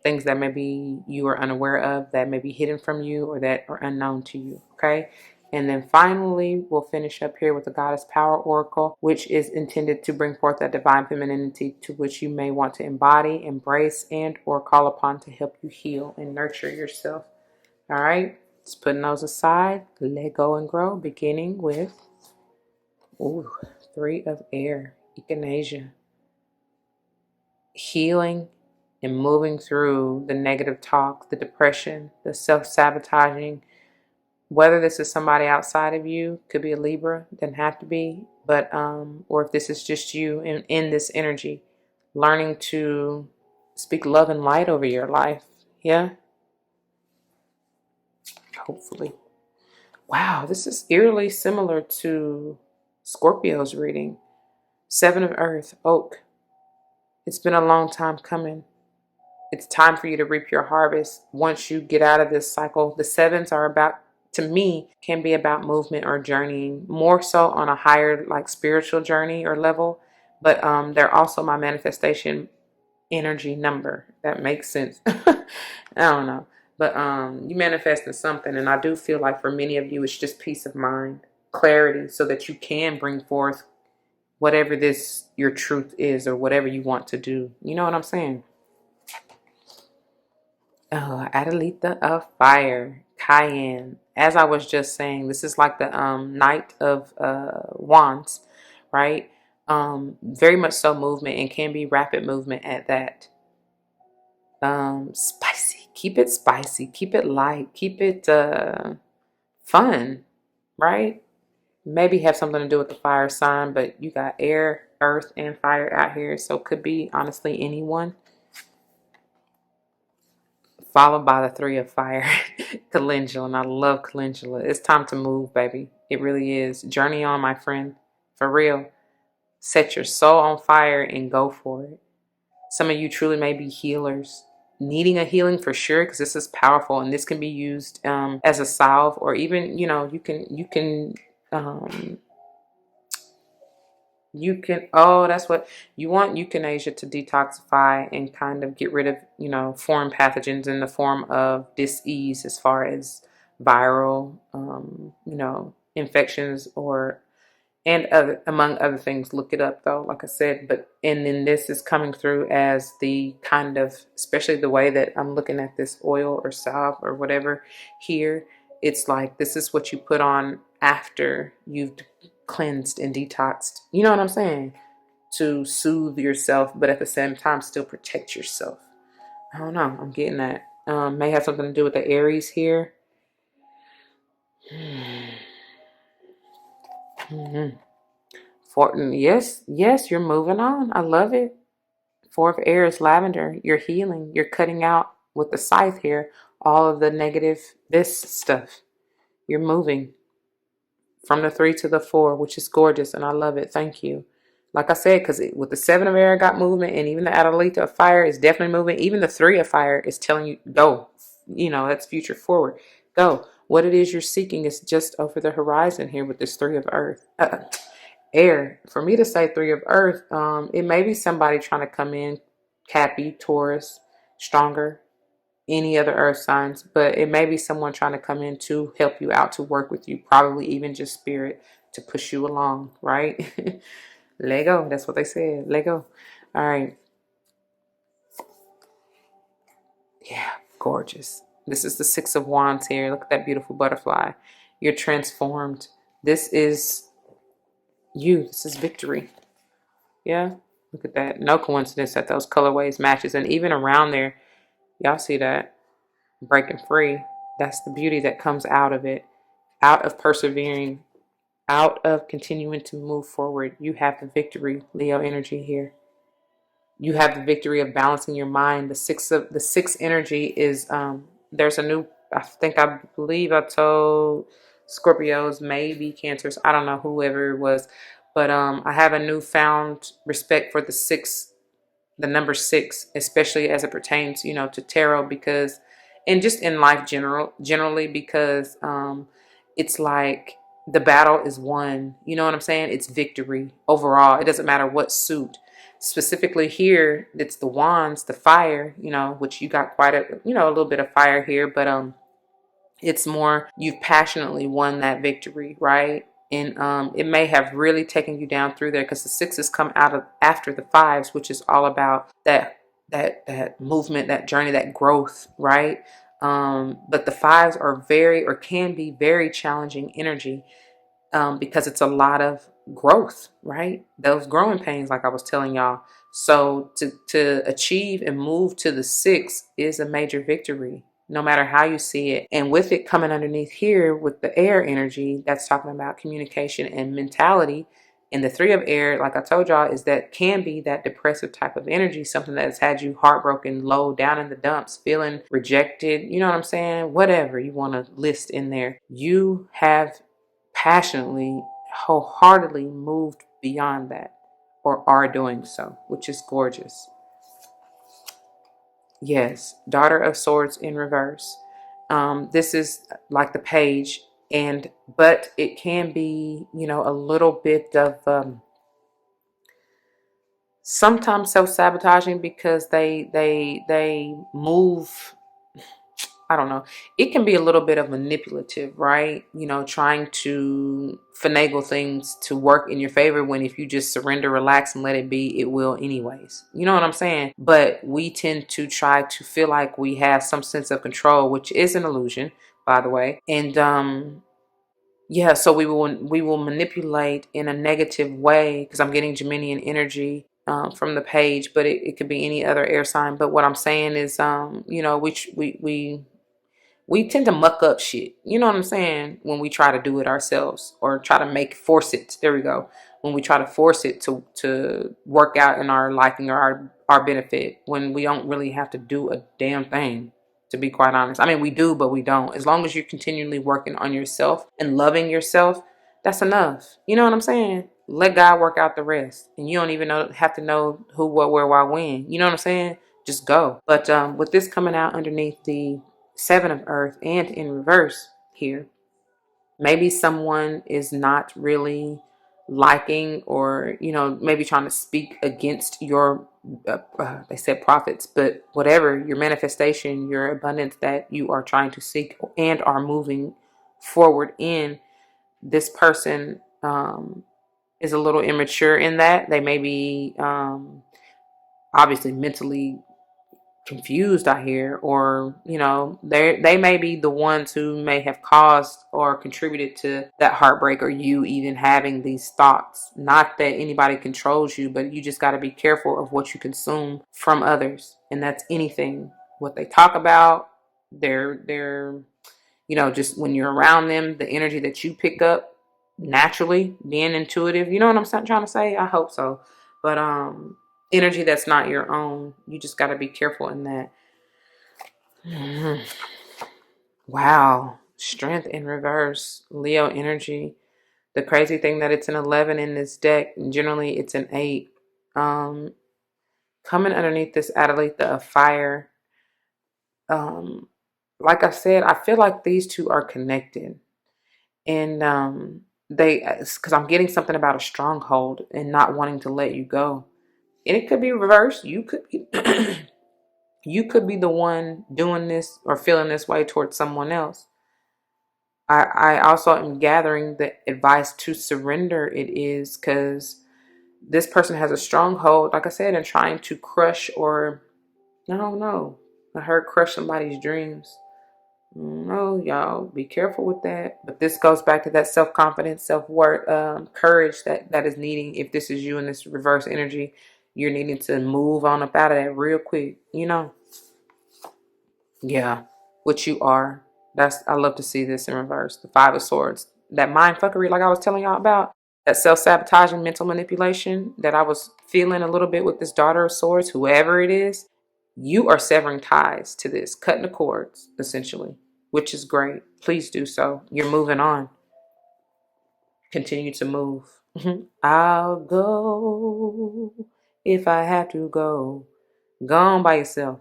things that maybe you are unaware of, that may be hidden from you or that are unknown to you, okay? And then finally, we'll finish up here with the Goddess Power Oracle, which is intended to bring forth that divine femininity to which you may want to embody, embrace, and or call upon to help you heal and nurture yourself. All right, just putting those aside, let go and grow, beginning with 3 of Air, Echinacea. Healing and moving through the negative talk, the depression, the self-sabotaging. Whether this is somebody outside of you, could be a Libra, doesn't have to be, but or if this is just you in this energy, learning to speak love and light over your life. Yeah. Hopefully. Wow, this is eerily similar to Scorpio's reading. 7 of Earth, Oak. It's been a long time coming. It's time for you to reap your harvest once you get out of this cycle. The sevens are about, to me, can be about movement or journeying, more so on a higher like spiritual journey or level. But they're also my manifestation energy number. That makes sense. I don't know. But you manifested something, and I do feel like for many of you it's just peace of mind, clarity, so that you can bring forth whatever this your truth is or whatever you want to do. You know what I'm saying? Oh, Adelita of Fire, Cayenne. As I was just saying, this is like the Knight of Wands, right? Very much so movement, and can be rapid movement at that. Spicy. Keep it spicy. Keep it light. Keep it fun, right? Maybe have something to do with the fire sign, but you got air, earth, and fire out here, so it could be honestly anyone. Followed by the 3 of Fire, Calendula, and I love Calendula. It's time to move, baby. It really is. Journey on, my friend. For real. Set your soul on fire and go for it. Some of you truly may be healers, needing a healing for sure, because this is powerful, and this can be used as a salve, or even, you know, you can oh, that's what you want, euthanasia, to detoxify and kind of get rid of, you know, foreign pathogens in the form of dis-ease as far as viral, you know, infections and other, among other things. Look it up though, like I said. But and then this is coming through as the kind of, especially the way that I'm looking at this oil or salve or whatever here, it's like this is what you put on after you've cleansed and detoxed. You know what I'm saying? To soothe yourself, but at the same time still protect yourself. I don't know. I'm getting that. May have something to do with the Aries here. Yes, you're moving on. I love it. 4 of Air is lavender. You're healing. You're cutting out with the scythe here all of the negative, this stuff. You're moving from the 3 to the 4, which is gorgeous, and I love it. Thank you. Like I said, because with the 7 of Air got movement, and even the Adelita of Fire is definitely moving. Even the 3 of Fire is telling you, go. You know, that's future forward. Go. What it is you're seeking is just over the horizon here with this 3 of Earth. Air. For me to say 3 of Earth, it may be somebody trying to come in, Cappy, Taurus, stronger, any other earth signs, but it may be someone trying to come in to help you out, to work with you, probably even just spirit to push you along, right? Lego, that's what they said. Lego. All right. Yeah, gorgeous. This is the 6 of Wands here. Look at that beautiful butterfly. You're transformed. This is you. This is victory. Yeah, look at that. No coincidence that those colorways matches, and even around there, y'all see that? Breaking free. That's the beauty that comes out of it, out of persevering, out of continuing to move forward. You have the victory, Leo energy here. You have the victory of balancing your mind. The six energy is there's a new, I believe I told Scorpios, maybe Cancers, I don't know, whoever it was, but I have a newfound respect for the number 6, especially as it pertains, you know, to tarot, because, and just in life generally, because it's like the battle is won. You know what I'm saying? It's victory overall. It doesn't matter what suit. Specifically here, it's the wands, the fire, you know, which you got quite a, you know, a little bit of fire here, but it's more you've passionately won that victory, right? And it may have really taken you down through there, because the 6s come out of after the 5s, which is all about that movement, that journey, that growth, right? But the 5s are very, or can be very challenging energy. because it's a lot of growth, right? Those growing pains, like I was telling y'all. So to achieve and move to the 6 is a major victory, no matter how you see it. And with it coming underneath here with the air energy, that's talking about communication and mentality. And the 3 of air, like I told y'all, is that can be that depressive type of energy, something that has had you heartbroken, low, down in the dumps, feeling rejected. You know what I'm saying? Whatever you want to list in there. You have passionately, wholeheartedly moved beyond that, or are doing so, which is gorgeous. Yes, Daughter of Swords in reverse. This is like the page, but it can be, a little bit of sometimes self-sabotaging, because they move. I don't know. It can be a little bit of manipulative, right? Trying to finagle things to work in your favor, when if you just surrender, relax, and let it be, it will anyways. You know what I'm saying? But we tend to try to feel like we have some sense of control, which is an illusion, by the way. And yeah, so we will manipulate in a negative way, because I'm getting Geminian energy from the page, but it could be any other air sign. But what I'm saying is, we tend to muck up shit. You know what I'm saying? When we try to do it ourselves, or try to force it. There we go. When we try to force it to work out in our liking, or our benefit, when we don't really have to do a damn thing, to be quite honest. I mean, we do, but we don't. As long as you're continually working on yourself and loving yourself, that's enough. You know what I'm saying? Let God work out the rest. And you don't even have to know who, what, where, why, when. You know what I'm saying? Just go. But with this coming out underneath the 7 of Earth and in reverse here, maybe someone is not really liking, or maybe trying to speak against your they said profits, but whatever, your manifestation, your abundance that you are trying to seek and are moving forward in. This person is a little immature in that. They may be obviously mentally confused, I hear, or they may be the ones who may have caused or contributed to that heartbreak, or you even having these thoughts. Not that anybody controls you, but you just got to be careful of what you consume from others, and that's anything, what they talk about, their just when you're around them, the energy that you pick up naturally, being intuitive. You know what I'm trying to say? I hope so. But energy that's not your own, you just got to be careful in that. Wow. Strength in reverse, Leo energy. The crazy thing that it's an 11 in this deck, and generally it's an 8. Coming underneath this Adelita of fire, like I said, I feel like these two are connected. And because I'm getting something about a stronghold and not wanting to let you go. And it could be reversed. You could be you could be the one doing this or feeling this way towards someone else. I also am gathering the advice to surrender it is, because this person has a stronghold, like I said, and trying to crush, or I don't know. I heard crush somebody's dreams. No, y'all be careful with that. But this goes back to that self-confidence, self-worth, courage that is needing. If this is you in this reverse energy, you're needing to move on up out of that real quick. Yeah, which you are. I love to see this in reverse. The 5 of Swords, that mind fuckery, like I was telling y'all about, that self-sabotaging mental manipulation that I was feeling a little bit with this Daughter of Swords, whoever it is. You are severing ties to this, cutting the cords, essentially, which is great. Please do so. You're moving on. Continue to move. I'll go if I have to go. Go on by yourself.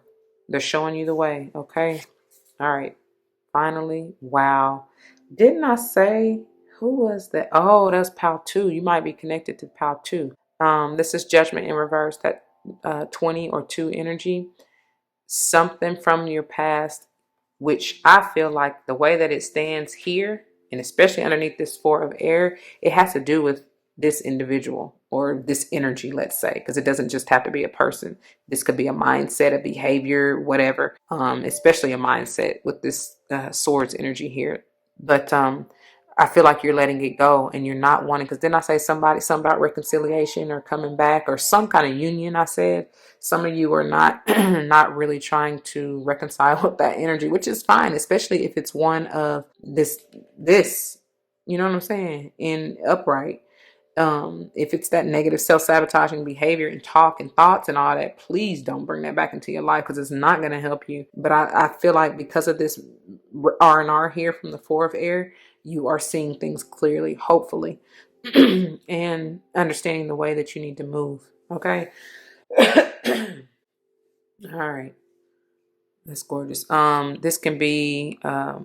They're showing you the way, okay? All right. Finally, wow. Didn't I say, who was that? Oh, that's Pal 2. You might be connected to Pal 2. This is Judgment in reverse, that 20 or 2 energy. Something from your past, which I feel like the way that it stands here, and especially underneath this 4 of air, it has to do with this individual or this energy, let's say, because it doesn't just have to be a person. This could be a mindset, a behavior, whatever, especially a mindset with this swords energy here. But I feel like you're letting it go and you're not wanting, because then I say something about reconciliation or coming back or some kind of union. I said some of you are not not really trying to reconcile with that energy, which is fine, especially if it's one of this, you know what I'm saying, in upright. If it's that negative self-sabotaging behavior and talk and thoughts and all that, please don't bring that back into your life, because it's not going to help you. But I feel like because of this R&R here from the Four of Air, you are seeing things clearly, hopefully, and understanding the way that you need to move. Okay. All right. That's gorgeous. This can be, I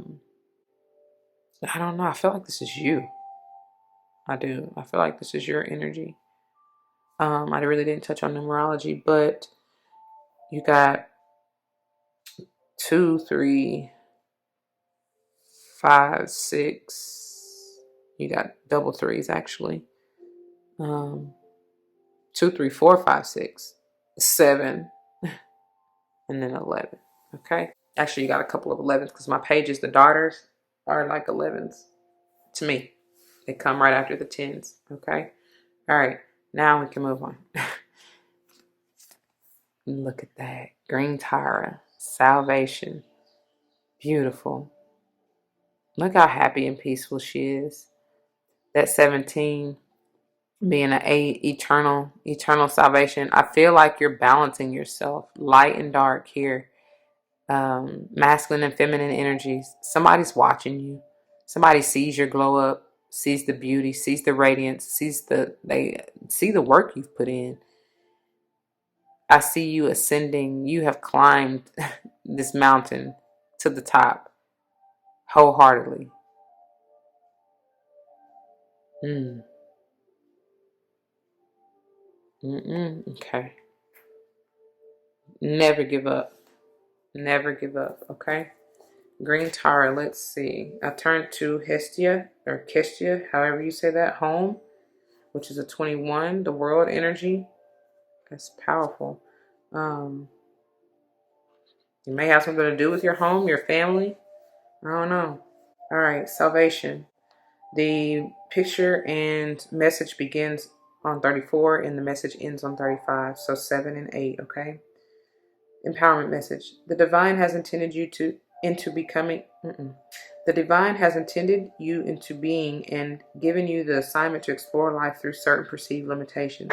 don't know. I feel like this is you. I do. I feel like this is your energy. I really didn't touch on numerology, but you got 2, 3, 5, 6. You got double threes actually. 2, 3, 4, 5, 6, 7, and then 11. Okay. Actually, you got a couple of 11s because my pages, the daughters, are like 11s to me. They come right after the 10s. Okay. All right. Now we can move on. Look at that. Green Tara. Salvation. Beautiful. Look how happy and peaceful she is. That 17 being an 8, eternal salvation. I feel like you're balancing yourself, light and dark here. Masculine and feminine energies. Somebody's watching you. Somebody sees your glow up, sees the beauty, sees the radiance, they see the work you've put in. I see you ascending. You have climbed this mountain to the top wholeheartedly. Okay. Never give up. Never give up. Okay. Green Tara. Let's see. I turn to Hestia or Kestia, however you say that. Home, which is a 21. The world energy. That's powerful. You may have something to do with your home, your family. I don't know. All right. Salvation. The picture and message begins on 34 and the message ends on 35. So 7 and 8, okay? Empowerment message. The divine has intended you into becoming. The divine has intended you into being and given you the assignment to explore life through certain perceived limitations.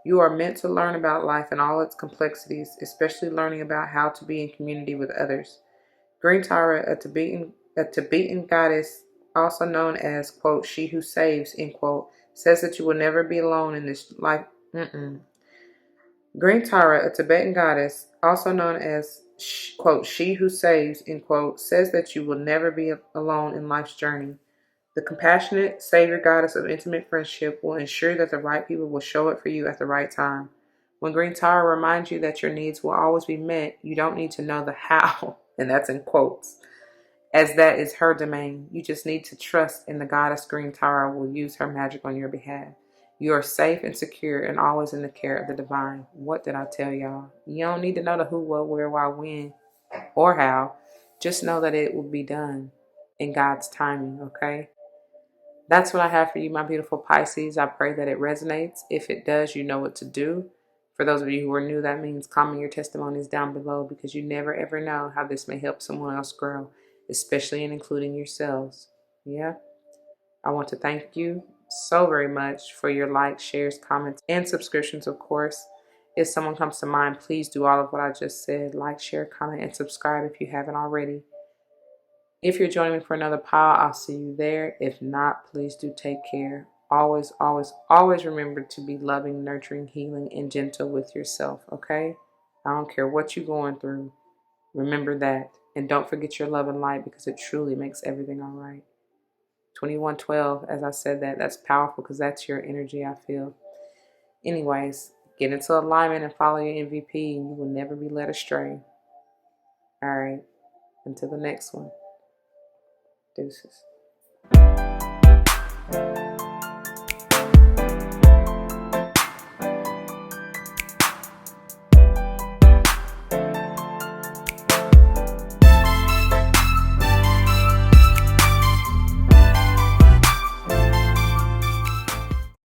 You are meant to learn about life and all its complexities, especially learning about how to be in community with others. Green Tara, a Tibetan goddess, also known as, quote, she who saves, end quote, says that you will never be alone in this life. Green Tara, a Tibetan goddess, also known as, quote, she who saves, end quote, says that you will never be alone in life's journey. The compassionate savior goddess of intimate friendship will ensure that the right people will show up for you at the right time. When Green Tara reminds you that your needs will always be met, you don't need to know the how, and that's in quotes, as that is her domain. You just need to trust in the goddess Green Tara will use her magic on your behalf. You are safe and secure and always in the care of the divine. What did I tell y'all? You don't need to know the who, what, where, why, when, or how. Just know that it will be done in God's timing, okay? That's what I have for you, my beautiful Pisces. I pray that it resonates. If it does, you know what to do. For those of you who are new, that means comment your testimonies down below, because you never ever know how this may help someone else grow, especially in including yourselves. Yeah. I want to thank you so very much for your likes, shares, comments, and subscriptions, of course. If someone comes to mind, please do all of what I just said. Like, share, comment, and subscribe if you haven't already. If you're joining me for another pile, I'll see you there. If not, please do take care. Always, always, always remember to be loving, nurturing, healing, and gentle with yourself, okay? I don't care what you're going through. Remember that. And don't forget your love and light, because it truly makes everything all right. 2112, as I said that's powerful, because that's your energy, I feel. Anyways, get into alignment and follow your MVP, and you will never be led astray. All right. Until the next one. Deuces.